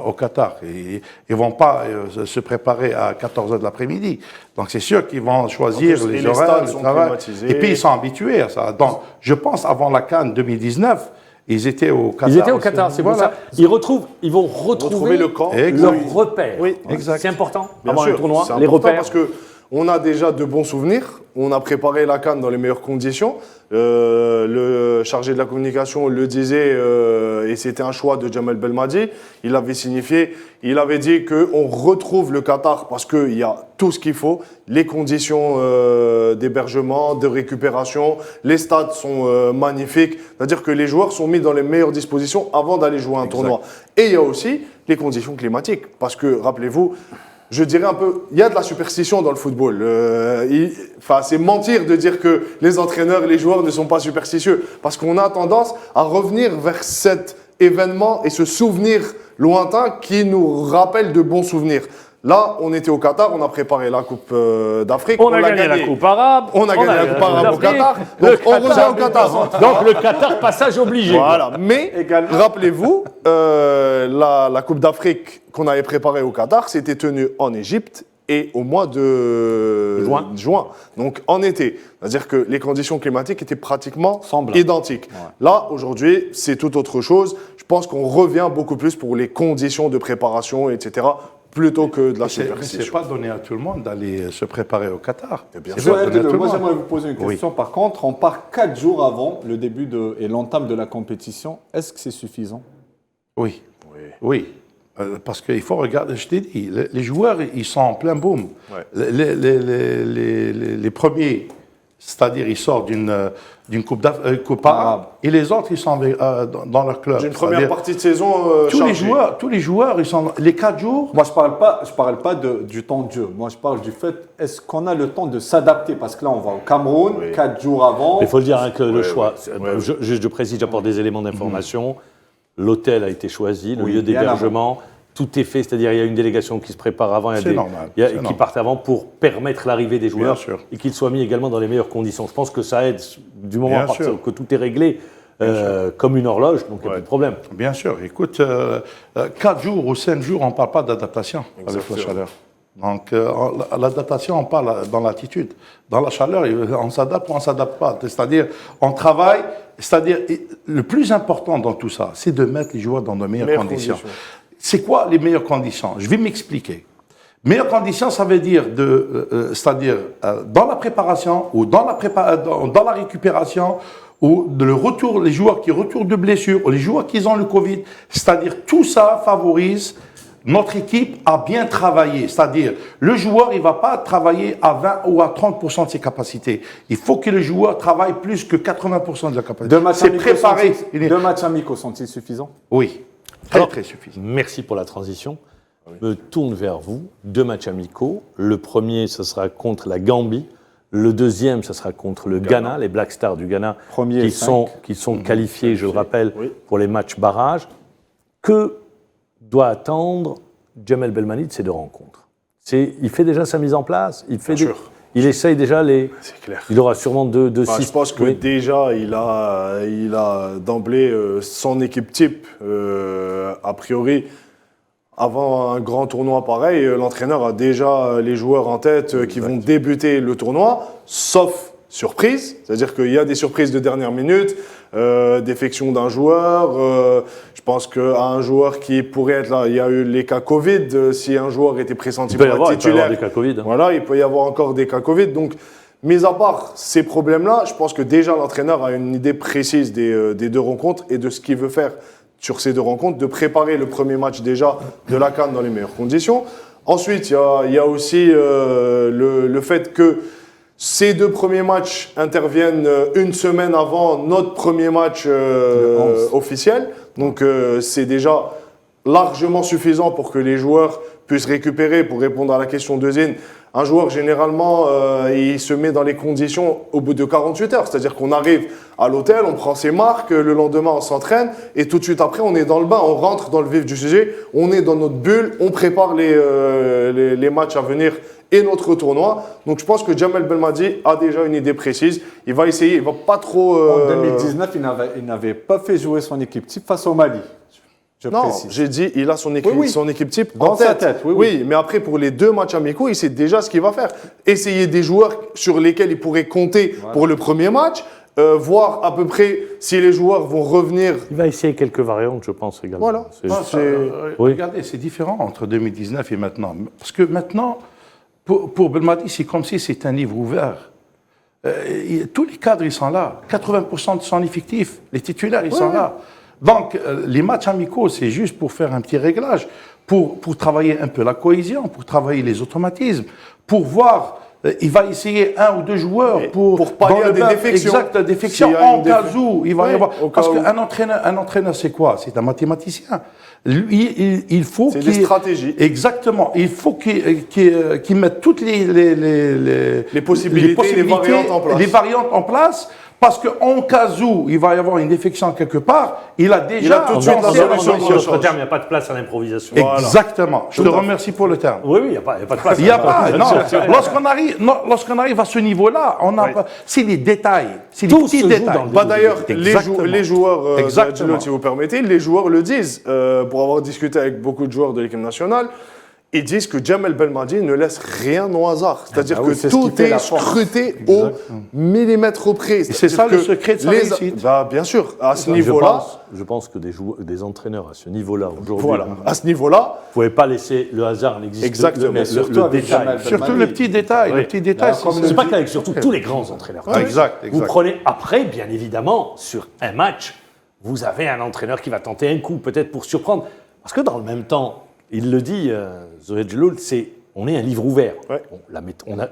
au Qatar, ils ne vont pas se préparer à 14h de l'après-midi. Donc, c'est sûr qu'ils vont choisir les horaires, le travail. Et puis, ils sont habitués à ça. Donc, je pense, avant la CAN 2019, ils étaient au Qatar. Ils étaient au Qatar, c'est pour ça. Ils vont retrouver le camp, leurs repères. Oui, exact. C'est important, bien avant sûr, le tournoi, c'est les repères. Parce qu'on a déjà de bons souvenirs. On a préparé la CAN dans les meilleures conditions. Le chargé de la communication le disait, et c'était un choix de Jamel Belmadi. Il avait signifié, il avait dit qu'on retrouve le Qatar parce qu'il y a tout ce qu'il faut, les conditions d'hébergement, de récupération, les stades sont magnifiques. C'est-à-dire que les joueurs sont mis dans les meilleures dispositions avant d'aller jouer un tournoi. Et il y a aussi les conditions climatiques. Parce que, rappelez-vous, je dirais un peu, il y a de la superstition dans le football. C'est mentir de dire que les entraîneurs et les joueurs ne sont pas superstitieux, parce qu'on a tendance à revenir vers cet événement et ce souvenir lointain qui nous rappelle de bons souvenirs. Là, on était au Qatar, on a préparé la Coupe d'Afrique. On a gagné la Coupe arabe. On a gagné la Coupe arabe au Qatar. Donc, on revient au Qatar. Donc, le Qatar, passage obligé. Voilà. Mais, rappelez-vous, la Coupe d'Afrique qu'on avait préparée au Qatar, c'était tenue en Égypte et au mois de juin. Donc, en été. C'est-à-dire que les conditions climatiques étaient pratiquement identiques. Ouais. Là, aujourd'hui, c'est tout autre chose. Je pense qu'on revient beaucoup plus pour les conditions de préparation, etc., plutôt que de la superstition. Ce n'est pas donné à tout le monde d'aller se préparer au Qatar. Moi, j'aimerais vous poser une question. Oui. Par contre, on part 4 jours avant le début et l'entame de la compétition. Est-ce que c'est suffisant? Oui. Parce qu'il faut regarder, je t'ai dit, les joueurs, ils sont en plein boom. Ouais. Les premiers, c'est-à-dire ils sortent d'une coupe arabe, et les autres, ils sont dans leur club. D'une première partie de saison tous les joueurs, ils sont les 4 jours. Moi, je parle pas du temps de jeu. Moi, je parle du fait, est-ce qu'on a le temps de s'adapter? Parce que là, on va au Cameroun, 4 jours avant. Il faut le dire que le choix, juste je précise, j'apporte des éléments d'information. L'hôtel a été choisi, le lieu d'hébergement. Tout est fait, c'est-à-dire il y a une délégation qui se prépare avant, qui partent avant pour permettre l'arrivée des joueurs et qu'ils soient mis également dans les meilleures conditions. Je pense que ça aide du moment que tout est réglé comme une horloge, donc il n'y a plus de problème. Bien sûr. Écoute, 4 jours ou 5 jours, on ne parle pas d'adaptation avec la chaleur. Donc l'adaptation, on parle dans l'attitude. Dans la chaleur, on s'adapte ou on ne s'adapte pas. C'est-à-dire, on travaille. C'est-à-dire, le plus important dans tout ça, c'est de mettre les joueurs dans de meilleures conditions. C'est quoi les meilleures conditions? Je vais m'expliquer. Meilleures conditions, ça veut dire c'est-à-dire dans la préparation ou dans la récupération ou le retour, les joueurs qui retournent de blessure ou les joueurs qui ont le Covid. C'est-à-dire tout ça favorise notre équipe à bien travailler. C'est-à-dire le joueur, il ne va pas travailler à 20 ou à 30% de ses capacités. Il faut que le joueur travaille plus que 80% de la capacité. Deux matchs amicaux sont-ils suffisants? Oui. Très suffisant. Merci pour la transition. Je me tourne vers vous. 2 matchs amicaux. Le premier, ce sera contre la Gambie. Le deuxième, ce sera contre le Ghana, les Black Stars du Ghana, qui sont qualifiés, je le rappelle, pour les matchs barrages. Que doit attendre Djamel Belmadi de ces 2 rencontres? Il fait déjà sa mise en place. Il essaye déjà C'est clair. Il aura sûrement 2-6. Je pense que déjà, il a d'emblée son équipe type. A priori, avant un grand tournoi pareil, l'entraîneur a déjà les joueurs en tête qui vont débuter le tournoi, sauf surprise. C'est-à-dire qu'il y a des surprises de dernière minute, défection d'un joueur. Je pense qu'à un joueur qui pourrait être là, il y a eu les cas Covid. Si un joueur était pressenti pour être titulaire, il peut y avoir des cas Covid. Voilà, il peut y avoir encore des cas Covid. Donc, mis à part ces problèmes-là, je pense que déjà l'entraîneur a une idée précise des 2 rencontres et de ce qu'il veut faire sur ces 2 rencontres, de préparer le premier match déjà de la CAN dans les meilleures conditions. Ensuite, il y a aussi le fait que ces 2 premiers matchs interviennent une semaine avant notre premier match officiel. Donc, c'est déjà largement suffisant pour que les joueurs puissent récupérer. Pour répondre à la question de Zine, un joueur, généralement, il se met dans les conditions au bout de 48 heures. C'est-à-dire qu'on arrive à l'hôtel, on prend ses marques, le lendemain, on s'entraîne, et tout de suite après, on est dans le bain, on rentre dans le vif du sujet, on est dans notre bulle, on prépare les matchs à venir et notre tournoi. Donc je pense que Djamel Belmadi a déjà une idée précise. Il va essayer, il ne va pas trop... En 2019, il n'avait pas fait jouer son équipe type face au Mali. Non, j'ai dit, il a son équipe type dans sa tête. Oui, mais après, pour les 2 matchs amicaux, il sait déjà ce qu'il va faire. Essayer des joueurs sur lesquels il pourrait compter pour le premier match, voir à peu près si les joueurs vont revenir. Il va essayer quelques variantes, je pense, également. Voilà. Regardez, c'est différent entre 2019 et maintenant. Parce que maintenant, pour Belmadi, c'est comme si c'était un livre ouvert. Tous les cadres, ils sont là. 80% de son effectif, les titulaires, ils sont là. Donc, les matchs amicaux, c'est juste pour faire un petit réglage, pour travailler un peu la cohésion, pour travailler les automatismes, pour voir il va essayer un ou deux joueurs pour pallier dans à le des bluff, défections. exact, des défections S'il y a en une cas où il va y avoir. au cas Parce où. qu'un entraîneur, c'est quoi? C'est un mathématicien. Lui, il faut C'est qu'il... des stratégies. Exactement. Il faut qu'il mette toutes les possibilités, les variantes en place. Les variantes en place. Parce qu'en cas où il va y avoir une défection quelque part, il a déjà tout de suite la En solution. d'autres termes, il n'y a pas de place à l'improvisation. Exactement. Je te remercie pour le terme. Oui, il n'y a pas de place. Il n'y a pas. Non. l'improvisation. Lorsqu'on arrive à ce niveau-là, on a pas. C'est les détails. C'est les Tout petits se joue détails. dans le Bah d'ailleurs, Exactement. les joueurs, Exactement. si vous permettez, les joueurs le disent. Pour avoir discuté avec beaucoup de joueurs de l'équipe nationale, ils disent que Jamel Belmadi ne laisse rien au hasard. C'est-à-dire oui, que c'est ce qui tout fait est la force. scruté au millimètre près. Et c'est ça le secret de sa réussite. Bah, bien sûr, à ce niveau-là, Je pense que des entraîneurs à ce niveau-là, aujourd'hui, voilà, à ce niveau-là, vous ne pouvez pas laisser le hasard n'exister. Exactement. Le Surtout avec détail. Jamel Surtout Belmadi. le petit détail. Oui. Le petit détail. C'est pas qu'avec surtout tous les grands entraîneurs. Exact. Vous prenez après, bien évidemment, sur un match, vous avez un entraîneur qui va tenter un coup, peut-être pour surprendre. Parce que dans le même temps, il le dit, Zoé Djeloul, on est un livre ouvert. Ouais.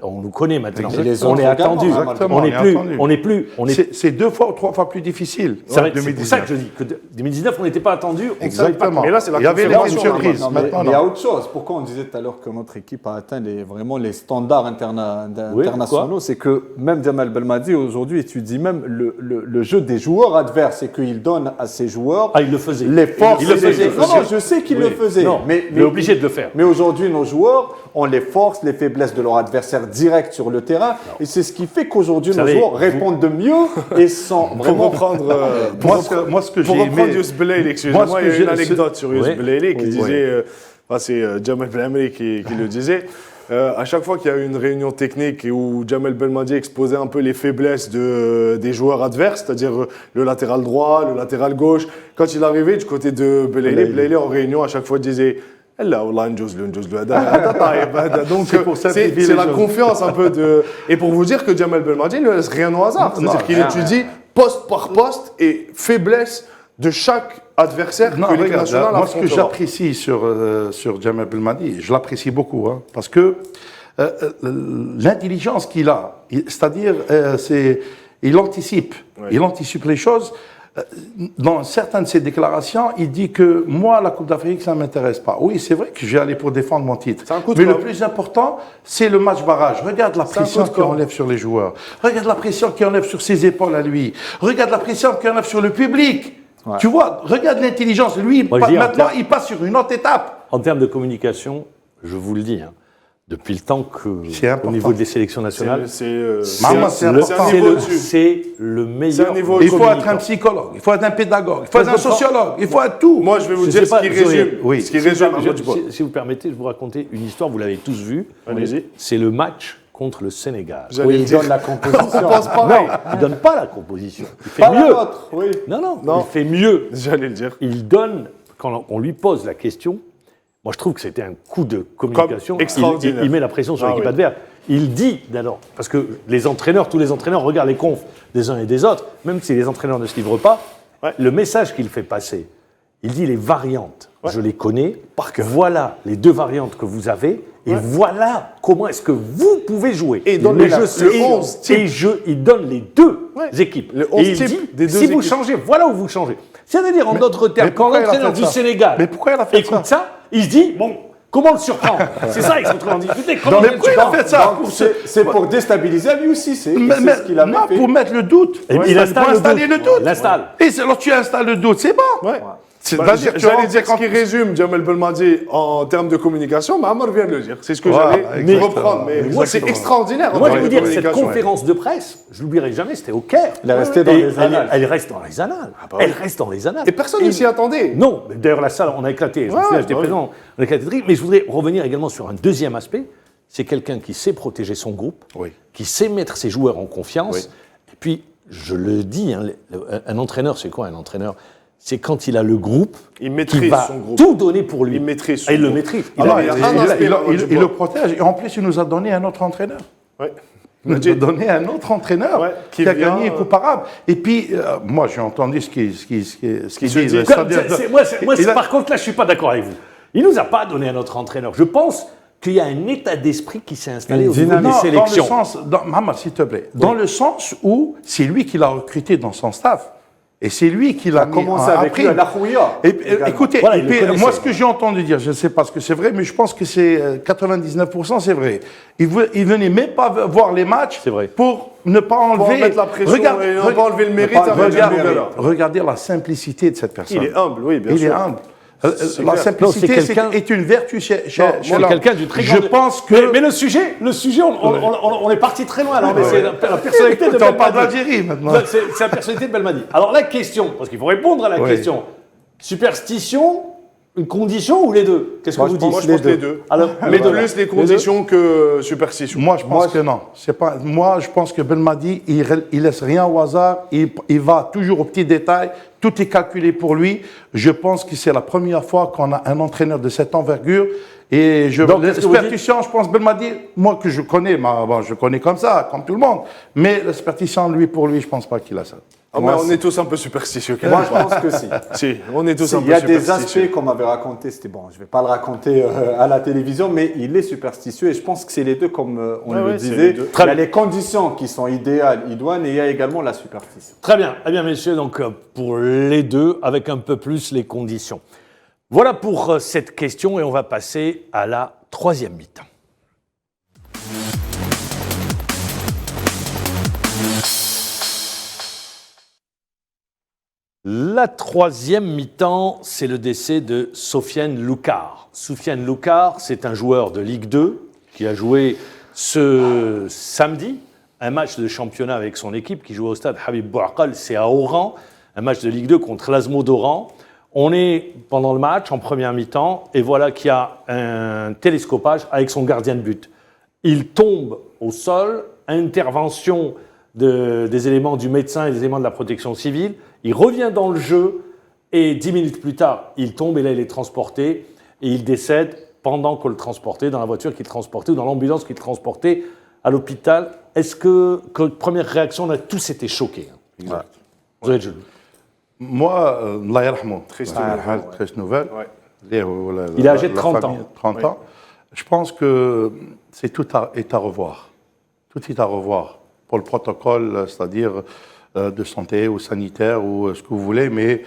On nous connaît maintenant. Et les On autres est attendu. également, On n'est plus. C'est 2 fois ou 3 fois plus difficile. C'est pour ça que je dis que 2019, on n'était pas attendu. On ne savait pas. Exactement. Mais là, c'est la Il y avait une confirmation, surprise. Non, mais Maintenant, il y a non. autre chose. Pourquoi on disait tout à l'heure que notre équipe a atteint vraiment les standards Oui, internationaux? C'est que même Jamel Belmadi aujourd'hui étudie même le jeu des joueurs adverses et qu'il donne à ses joueurs Ah, il le faisait. les forces. Il le faisait. Non, non, je sais qu'il Oui. le faisait. Non, mais il est obligé de le faire. Mais aujourd'hui, nos joueurs ont les forces, les faiblesses de leur adversaire direct sur le terrain. Et c'est ce qui fait qu'aujourd'hui, nos savez, joueurs répondent de mieux et sont pour vraiment... reprendre, Moi, ce que pour j'ai reprendre aimé... Youssef Belaïli, excusez-moi, Moi, ce il y que a une j'ai- anecdote sur Youssef Oui. Belaïli qui Oui. disait, c'est Jamel Belmadi qui le disait, à chaque fois qu'il y a eu une réunion technique et où Jamel Belmadi exposait un peu les faiblesses des joueurs adverses, c'est-à-dire le latéral droit, le latéral gauche, quand il arrivait du côté de Belaïli en réunion, à chaque fois disait là, والله نجوز له هذا طايب هذا. Donc c'est la confiance un peu de. Et pour vous dire que Jamel Belmadi ne laisse rien au hasard, c'est-à-dire qu'il étudie poste par poste et faiblesse de chaque adversaire Non, que l'équipe regarde, nationale moi, ce que affrontera. j'apprécie sur Jamel Belmadi, je l'apprécie beaucoup, hein, parce que l'intelligence qu'il a, c'est-à-dire, il anticipe, il anticipe les choses. Dans certaines de ses déclarations, il dit que moi, la Coupe d'Afrique, ça ne m'intéresse pas. Oui, c'est vrai que je vais aller pour défendre mon titre. C'est un coup de Mais le com'. plus important, c'est le match barrage. Regarde la C'est un pression coup de qu'il com'. enlève sur les joueurs. Regarde la pression qu'il enlève sur ses épaules à lui. Regarde la pression qu'il enlève sur le public. Ouais. Tu vois, regarde l'intelligence. Lui, Moi, je dis, maintenant, en termes- il passe sur une autre étape. En termes de communication, je vous le dis, hein, depuis le temps C'est que, important. au niveau des sélections nationales, Maman, c'est le- important. un niveau au-dessus. c'est le meilleur. C'est un niveau Il faut être communicant. un psychologue, il faut être un pédagogue, il faut être un comprends. sociologue, il faut être tout. Moi, je vais vous Je dire sais ce pas, qui Zoé, résume. oui. Ce qui Si résume vous- Ahmed Djibo. si vous permettez, je vais vous raconter une histoire, vous l'avez tous vue. Allez-y. C'est le match contre le Sénégal. J'allais Oui, le il dire. donne la composition. On pense pareil. Il ne donne pas la composition. Il fait Pas la mieux. nôtre, oui. Non, Non. il fait mieux. J'allais le dire. Il donne, quand on lui pose la question, moi je trouve que c'était un coup de communication. Comme extraordinaire. Il met la pression sur Ah l'équipe oui. adverse. Il dit d'abord, parce que les entraîneurs, tous les entraîneurs regardent les confs des uns et des autres, même si les entraîneurs ne se livrent pas, Ouais. le message qu'il fait passer, il dit les variantes, je les connais, voilà les 2 variantes que vous avez, et voilà comment est-ce que vous pouvez jouer. Et il donne Mais le 11 type. il donne les 2 Ouais. équipes. Le 11 et il type dit, des 2 si vous équipes. changez, voilà où vous changez. C'est-à-dire, en d'autres termes, mais quand pourquoi il a l'entraîneur fait du ça Sénégal Mais pourquoi il a fait écoute ça, il se dit, bon, comment le surprendre? C'est ça, ils sont en train de discuter. Comment Mais le pourquoi il a surprendre? fait ça Donc, c'est pour déstabiliser lui aussi. C'est Mais- ce qu'il avait non, fait. pour mettre le doute. Et il installe pour le installer doute. le doute. Il l'installe. Et lorsque tu installes le doute, c'est bon. Ouais. C'est-à-dire que tu J'allais rentres- dire ce qui résume Jamel Belmadi en termes de communication, Mahamar vient de le dire. C'est ce que Voilà, j'allais exactement. reprendre. Mais Moi, c'est c'est- extraordinaire. en Moi, je termes vais vous de dire, cette communication. conférence de presse, je l'oublierai jamais, c'était au Caire. Il est resté dans Et les annales. Elle reste dans les annales. Elle reste dans les annales. Et personne ne s'y attendait. Non, mais d'ailleurs, la salle, on a éclaté. Je me Ouais, souviens, j'étais ouais. présent, on a éclaté de rire. Mais je voudrais revenir également sur un deuxième aspect. C'est quelqu'un qui sait protéger son groupe, Oui. qui sait mettre ses joueurs en confiance. Oui. Et puis, je le dis, hein, un entraîneur, c'est quoi un entraîneur? C'est quand il a le groupe, Il maîtrise qui va son groupe. tout donner pour lui. Il maîtrise son Et il le groupe. maîtrise. Alors, il y a il, un aspect, il le protège. Et en plus, il nous a donné un autre entraîneur. Ouais. Il nous a donné un autre entraîneur Ouais, qui qui a vient, gagné incomparable. Et puis, moi, j'ai entendu ce qu'il se dit. dit. Moi, Il a- par contre, là, je ne suis pas d'accord avec vous. Il ne nous a pas donné un autre entraîneur. Je pense qu'il y a un état d'esprit qui s'est installé au Une niveau des Non, sélections. Mohamed, s'il te plaît, dans le sens où c'est lui qui l'a recruté dans son staff. Et c'est lui qui l'a mis commencé avec après. lui à la Khouya. Écoutez, Voilà, et il puis, le connaissait. moi, ce que j'ai entendu dire, je ne sais pas ce que c'est vrai, mais je pense que c'est 99%, c'est vrai. Il venait même pas voir les matchs C'est vrai. pour ne pas enlever. mettre la pression et ne pas enlever le mérite à Regardez la simplicité de cette personne. Il est humble, oui, bien sûr. Il est humble. La clair. simplicité Non, c'est quelqu'un- est une vertu chez C'est l'homme. quelqu'un du très Je grand- pense que. Mais le sujet, on est parti très loin. Alors, mais c'est la personnalité de On parle Belmadi. d'Algérie maintenant. Non, c'est la personnalité de Belmadi. Alors la question, parce qu'il faut répondre à la Oui. question, superstition, une condition ou les deux? Qu'est-ce que vous dites? Moi, je pense les deux. Alors, Mais plus les conditions que superstition. Moi, je pense que non. C'est pas. Moi, je pense que Belmadi, il laisse rien au hasard. Il va toujours aux petits détails. Tout est calculé pour lui. Je pense que c'est la première fois qu'on a un entraîneur de cette envergure. Et Donc, qu'est-ce que vous superstition, je pense, Belmadi, moi que je connais, je connais comme ça, comme tout le monde. Mais la superstition, pour lui, je pense pas qu'il a ça. Ah, mais on est tous un peu superstitieux. quand Moi, même. je pense que si. Si, on est tous Si, un il peu y a des superstitieux. aspects qu'on m'avait raconté, c'était bon, je ne vais pas le raconter à la télévision, mais il est superstitieux et je pense que c'est les deux, comme on le ouais, c'est disait. les deux. Il y a les conditions qui sont idéales, idoines, et il y a également la superstition. très bien. Eh bien, messieurs, donc pour les deux, avec un peu plus les conditions. Voilà pour cette question et on va passer à la troisième mi-temps. La troisième mi-temps, c'est le décès de Sofiane Loucar. Sofiane Loucar, c'est un joueur de Ligue 2 qui a joué ce samedi un match de championnat avec son équipe qui joue au stade Habib Bouakal, c'est à Oran, un match de Ligue 2 contre l'Asmo d'Oran. On est pendant le match, en première mi-temps, et voilà qu'il y a un télescopage avec son gardien de but. Il tombe au sol, intervention des éléments du médecin et des éléments de la protection civile. Il revient dans le jeu et 10 minutes plus tard, il tombe et là, il est transporté et il décède pendant qu'on le transportait, dans la voiture qui le transportait ou dans l'ambulance qui le transportait à l'hôpital. Est-ce que première réaction, on a tous été choqués? Exact. Vous êtes jeune. Moi, Allah yarhamou, Triste nouvelle. Ouais. Il est âgé de 30 famille, ans. 30 ans. Je pense que c'est tout est à revoir. Tout est à revoir pour le protocole, c'est-à-dire de santé ou sanitaire ou ce que vous voulez, mais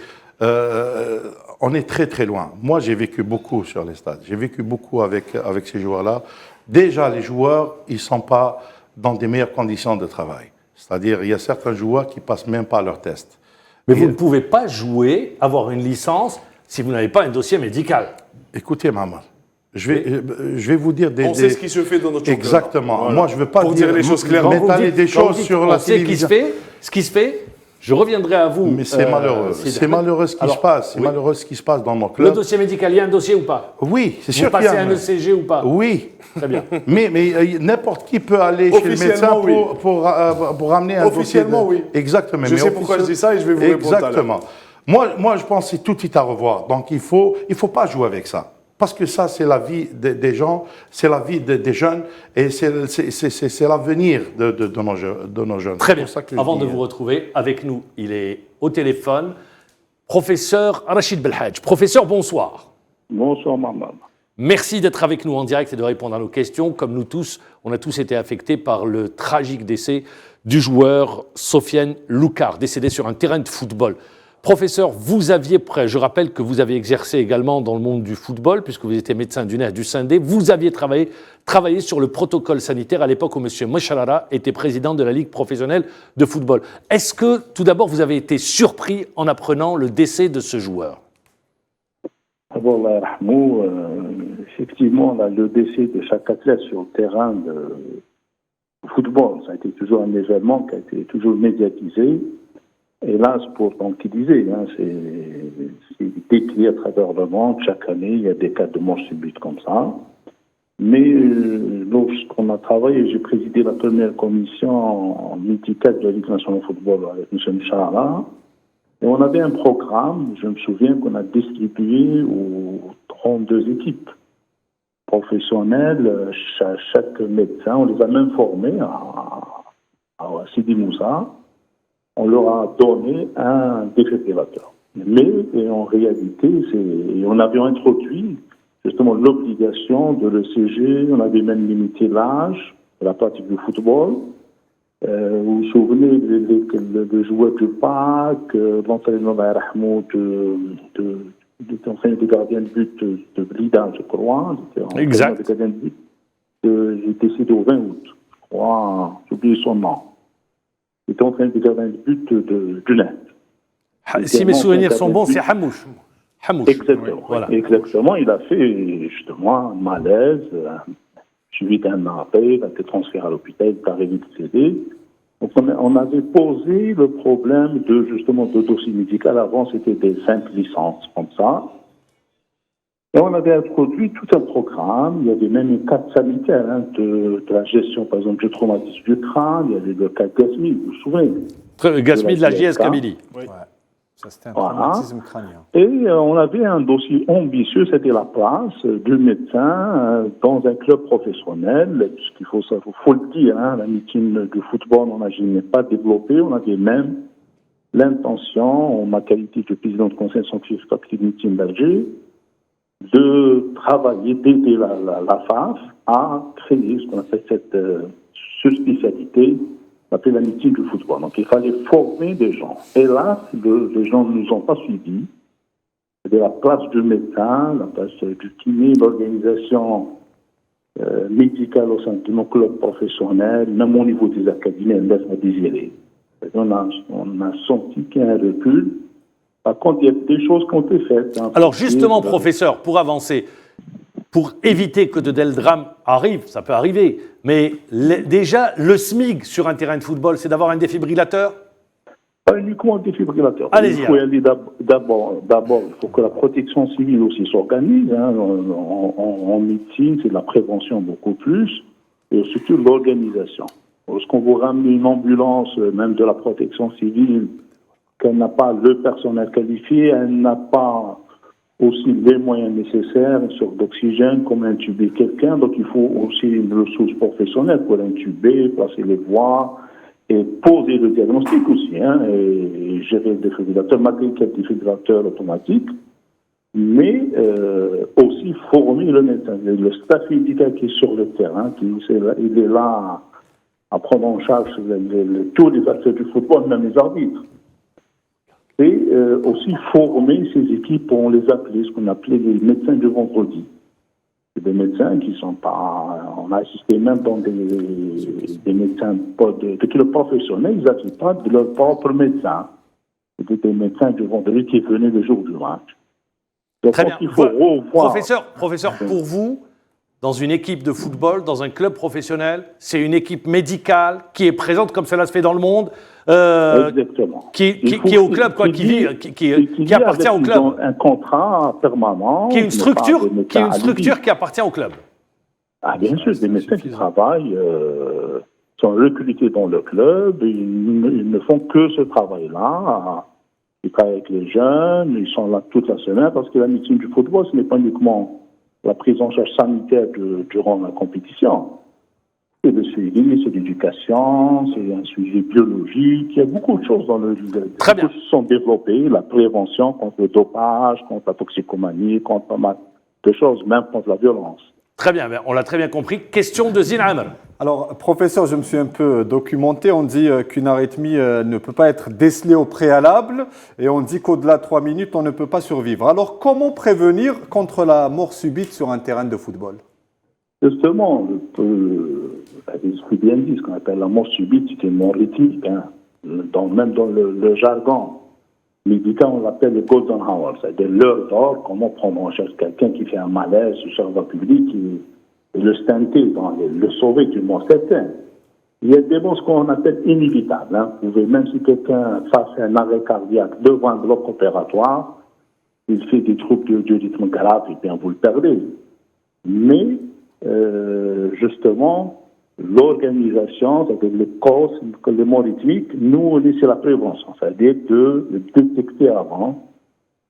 on est très très loin. Moi, j'ai vécu beaucoup sur les stades. J'ai vécu beaucoup avec ces joueurs-là. Déjà, les joueurs, ils ne sont pas dans des meilleures conditions de travail. C'est-à-dire, il y a certains joueurs qui ne passent même pas leurs tests. Mais vous ne pouvez pas jouer, avoir une licence, si vous n'avez pas un dossier médical. Écoutez, maman, je vais vous dire des... On sait ce qui se fait dans notre championnat. Exactement. Voilà. Moi, je ne veux pas Pour dire les choses clairement. m'étaler des choses sur la télévision. Ce qui se fait, je reviendrai à vous. Mais c'est malheureux. C'est malheureux ce qui se passe. C'est malheureux ce qui se passe dans nos Le clubs. dossier médical, il y a un dossier ou pas? Oui, c'est Vous sûr qu'il y passez a un ECG ou pas? Oui. Très bien. Mais n'importe qui peut aller chez le médecin Officiellement, oui. pour ramener un dossier. Officiellement, oui. Exactement. Je sais pourquoi je dis ça et je vais vous répondre tout à l'heure. Exactement. Moi, je pense que tout est à revoir. Donc, il faut pas jouer avec ça. Parce que ça, c'est la vie des gens, c'est la vie des jeunes et c'est l'avenir de nos jeunes. Très bien. C'est pour ça que je Avant dis, de vous retrouver, avec nous, il est au téléphone, professeur Rachid Belhadj. Professeur, bonsoir. Bonsoir, maman. Merci d'être avec nous en direct et de répondre à nos questions. Comme nous tous, on a tous été affectés par le tragique décès du joueur Sofiane Loucar, décédé sur un terrain de football. Professeur, je rappelle que vous avez exercé également dans le monde du football, puisque vous étiez médecin du NER du Sindé. Vous aviez travaillé sur le protocole sanitaire à l'époque où M. Mocharara était président de la Ligue professionnelle de football. Est-ce que, tout d'abord, vous avez été surpris en apprenant le décès de ce joueur? Effectivement, le décès de chaque athlète sur le terrain de football, ça a été toujours un événement qui a été toujours médiatisé. Hélas, pour tranquilliser, c'est décrit à travers le monde. Chaque année, il y a des cas de mort subite comme ça. Mais lorsqu'on a travaillé, j'ai présidé la première commission médicale de la Ligue nationale de football avec M. Michala. Et on avait un programme, je me souviens qu'on a distribué aux 32 équipes professionnelles, chaque médecin, on les a même formés à Sidi Moussa. On leur a donné un défibrillateur. Mais en réalité, on avait introduit, je justement l'obligation de l'ECG. On avait même limité l'âge de la pratique du football. Vous vous souvenez le joueur du parc, l'entraîneur de gardien de but de Blida, je crois. Exact. De gardien de but. Il est décédé au 20 août, je crois, j'ai oublié son nom. Il était entraîneur de gardien de but du Lens. Si mes souvenirs sont bons, c'est Hamouche. Exactement. Voilà. Exactement. Il a fait justement un malaise, suivi d'un arrêt, il a été transféré à l'hôpital, il a arrivé de décédé. Donc on avait posé le problème de dossier médical. Avant, c'était des simples licences comme ça. Et on avait introduit tout un programme. Il y avait même une carte sanitaire de la gestion, par exemple, du traumatisme du crâne. Il y avait le cas Gasmi, vous vous souvenez? Gasmi de la JS Kabylie. Oui. Ça, c'était un traumatisme crânien. Et on avait un dossier ambitieux, c'était la place du médecin dans un club professionnel. Puisqu'il faut le dire, la médecine du football, on n'a pas développé. On avait même l'intention, en ma qualité de président de conseil scientifique actif de médecine d'Alger, de travailler, d'aider la FAF à créer ce qu'on appelle cette spécialité, on appelle la médecine du football. Donc il fallait former des gens. Et là, les gens ne nous ont pas suivis. C'était la place du médecin, la place du kiné, l'organisation médicale au sein de nos clubs professionnels, même au niveau des académies, elle laisse à désirer. On a senti qu'il y a un recul. Par contre, il y a des choses qui ont été faites. Alors justement, professeur, pour avancer, pour éviter que de tels drames arrivent, ça peut arriver, mais déjà, le SMIC sur un terrain de football, c'est d'avoir un défibrillateur? Pas uniquement un défibrillateur. Allez-y. Il faut aller d'abord, il faut que la protection civile aussi s'organise. En médecine, c'est de la prévention beaucoup plus, et surtout l'organisation. Lorsqu'on vous ramène une ambulance, même de la protection civile, qu'elle n'a pas le personnel qualifié, elle n'a pas aussi les moyens nécessaires, une sorte d'oxygène, comme intuber quelqu'un. Donc il faut aussi une ressource professionnelle pour intuber, placer les voies et poser le diagnostic aussi, et gérer le défibrillateur, malgré qu'il y a le défibrillateur automatique, mais aussi former le médecin, le staff médical qui est sur le terrain, il est là à prendre en charge tous les acteurs du football, même les arbitres. Et aussi former ces équipes, on les appelait, ce qu'on appelait les médecins du vendredi. C'est des médecins qui sont pas... On a assisté même dans des médecins de clubs professionnels, ils n'avaient pas de leur propre médecin. C'était des médecins du vendredi qui venaient le jour du match. Donc, très bien. Il faut revoir... Professeur, pour vous, dans une équipe de football, dans un club professionnel, c'est une équipe médicale qui est présente comme cela se fait dans le monde, exactement. qui est au club, quoi, qui appartient au club. Un contrat permanent. Qui est une structure qui appartient au club. Ah, bien sûr, des médecins qui travaillent, sont recrutés dans le club, ils ne font que ce travail-là. Ils travaillent avec les jeunes, ils sont là toute la semaine, parce que la médecine du football, ce n'est pas uniquement la prise en charge sanitaire durant la compétition. C'est le suivi, c'est l'éducation, c'est un suivi biologique. Il y a beaucoup de choses dans le Très bien. qui sont développées, la prévention contre le dopage, contre la toxicomanie, contre pas mal de choses, même contre la violence. Très bien, on l'a très bien compris. Question de Zine Amr. Alors, professeur, je me suis un peu documenté. On dit qu'une arythmie ne peut pas être décelée au préalable et on dit qu'au-delà de 3 minutes, on ne peut pas survivre. Alors, comment prévenir contre la mort subite sur un terrain de football? Justement, c'est bien dit, ce qu'on appelle la mort subite, c'est une mort rythmique. Même dans le jargon médical, on l'appelle le golden hour, c'est-à-dire l'heure d'or, comment prendre en charge quelqu'un qui fait un malaise sur la voie publique et le stenter, le sauver du moins certain. Il y a des mots, ce qu'on appelle inévitables. Vous pouvez, même si quelqu'un fasse un arrêt cardiaque devant un bloc opératoire, il fait des troubles du rythme grave, et bien vous le perdez. Mais, justement, l'organisation, c'est-à-dire les causes, les morts rythmiques, nous, on est sur la prévention, c'est-à-dire de le détecter avant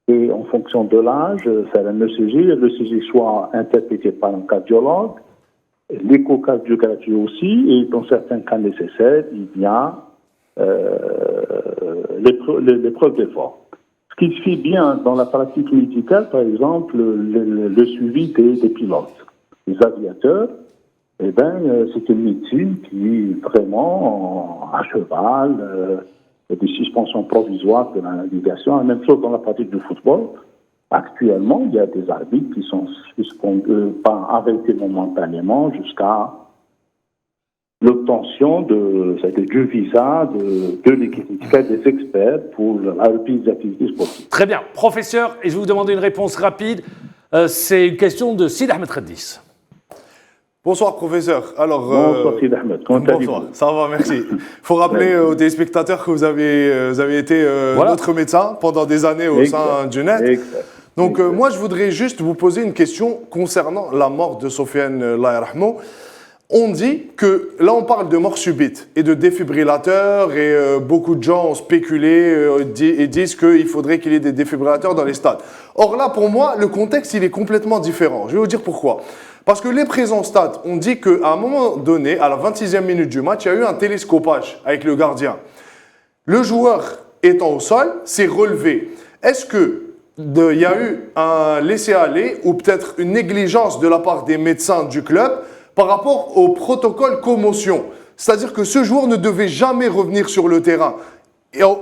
et en fonction de l'âge, faire un ECG, l'ECG soit interprété par un cardiologue, l'échocardiographie aussi, et dans certains cas nécessaires, il y a l'épreuve d'effort. Ce qui se fait bien dans la pratique médicale, par exemple, le suivi des pilotes, des aviateurs, eh ben, c'est une médecine qui vraiment à cheval, des suspensions provisoires de la navigation. La même chose dans la pratique du football. Actuellement, il y a des arbitres qui sont suspendus, pas arrêtés momentanément jusqu'à l'obtention du visa de l'équipe médicale des experts pour la reprise des activités sportives. Très bien. Professeur, et je vais vous demander une réponse rapide. C'est une question de Sid Ahmed Khaddis. Bonsoir, professeur. Alors, bonsoir, Sid Ahmed. Comment allez-vous ? Bonsoir, ça va, merci. Il faut rappeler aux téléspectateurs que vous avez été notre médecin pendant des années au sein du NET. Donc, moi, je voudrais juste vous poser une question concernant la mort de Sofiane Allah yarhamou. On dit que, là on parle de mort subite et de défibrillateurs et beaucoup de gens ont spéculé et disent qu'il faudrait qu'il y ait des défibrillateurs dans les stades. Or là pour moi le contexte il est complètement différent. Je vais vous dire pourquoi. Parce que les présents stades ont dit qu'à un moment donné, à la 26e minute du match, il y a eu un télescopage avec le gardien. Le joueur étant au sol s'est relevé. Est-ce qu'il y a eu un laisser-aller ou peut-être une négligence de la part des médecins du club par rapport au protocole commotion? C'est-à-dire que ce joueur ne devait jamais revenir sur le terrain.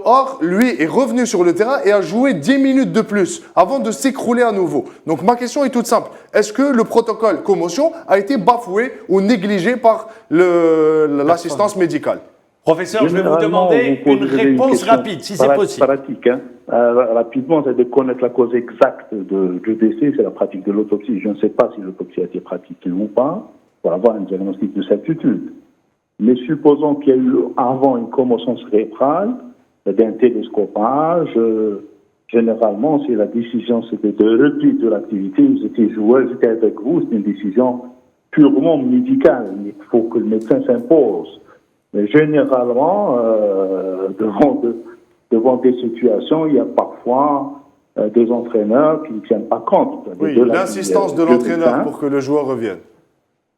Or, lui est revenu sur le terrain et a joué 10 minutes de plus avant de s'écrouler à nouveau. Donc ma question est toute simple. Est-ce que le protocole commotion a été bafoué ou négligé par l'assistance médicale? Professeur, je vais vous demander une réponse rapide, si c'est possible. Pratique, hein. Rapidement, c'est de connaître la cause exacte du décès, c'est la pratique de l'autopsie. Je ne sais pas si l'autopsie a été pratiquée ou pas, pour avoir un diagnostic de certitude. Mais supposons qu'il y a eu avant une commotion cérébrale, d'un télescopage, généralement, si la décision c'était de repli de l'activité, vous étiez joueur, j'étais avec vous, c'est une décision purement médicale. Il faut que le médecin s'impose. Mais généralement, devant des situations, il y a parfois des entraîneurs qui ne tiennent pas compte. Oui, l'insistance de l'entraîneur pour que le joueur revienne.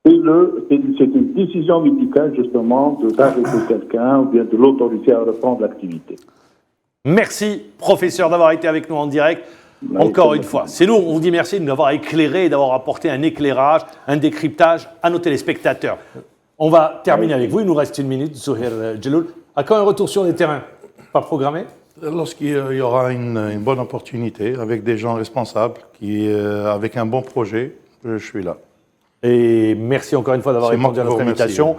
C'est une décision médicale, justement, d'arrêter quelqu'un ou bien de l'autoriser à reprendre l'activité. Merci, professeur, d'avoir été avec nous en direct. Encore une fois, c'est nous, on vous dit merci de nous avoir éclairé et d'avoir apporté un éclairage, un décryptage à nos téléspectateurs. On va terminer avec vous, il nous reste une minute, Zouhir Djeloul. À quand un retour sur les terrains? Pas programmé? Lorsqu'il y aura une bonne opportunité, avec des gens responsables, avec un bon projet, je suis là. Et merci encore une fois d'avoir répondu à notre invitation.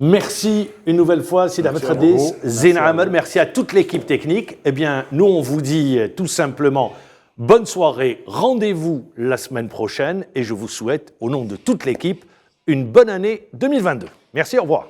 Merci une nouvelle fois, Sid Ahmed Khaddis, Zena Amer, merci à toute l'équipe technique. Eh bien, nous, on vous dit tout simplement bonne soirée, rendez-vous la semaine prochaine et je vous souhaite, au nom de toute l'équipe, une bonne année 2022. Merci, au revoir.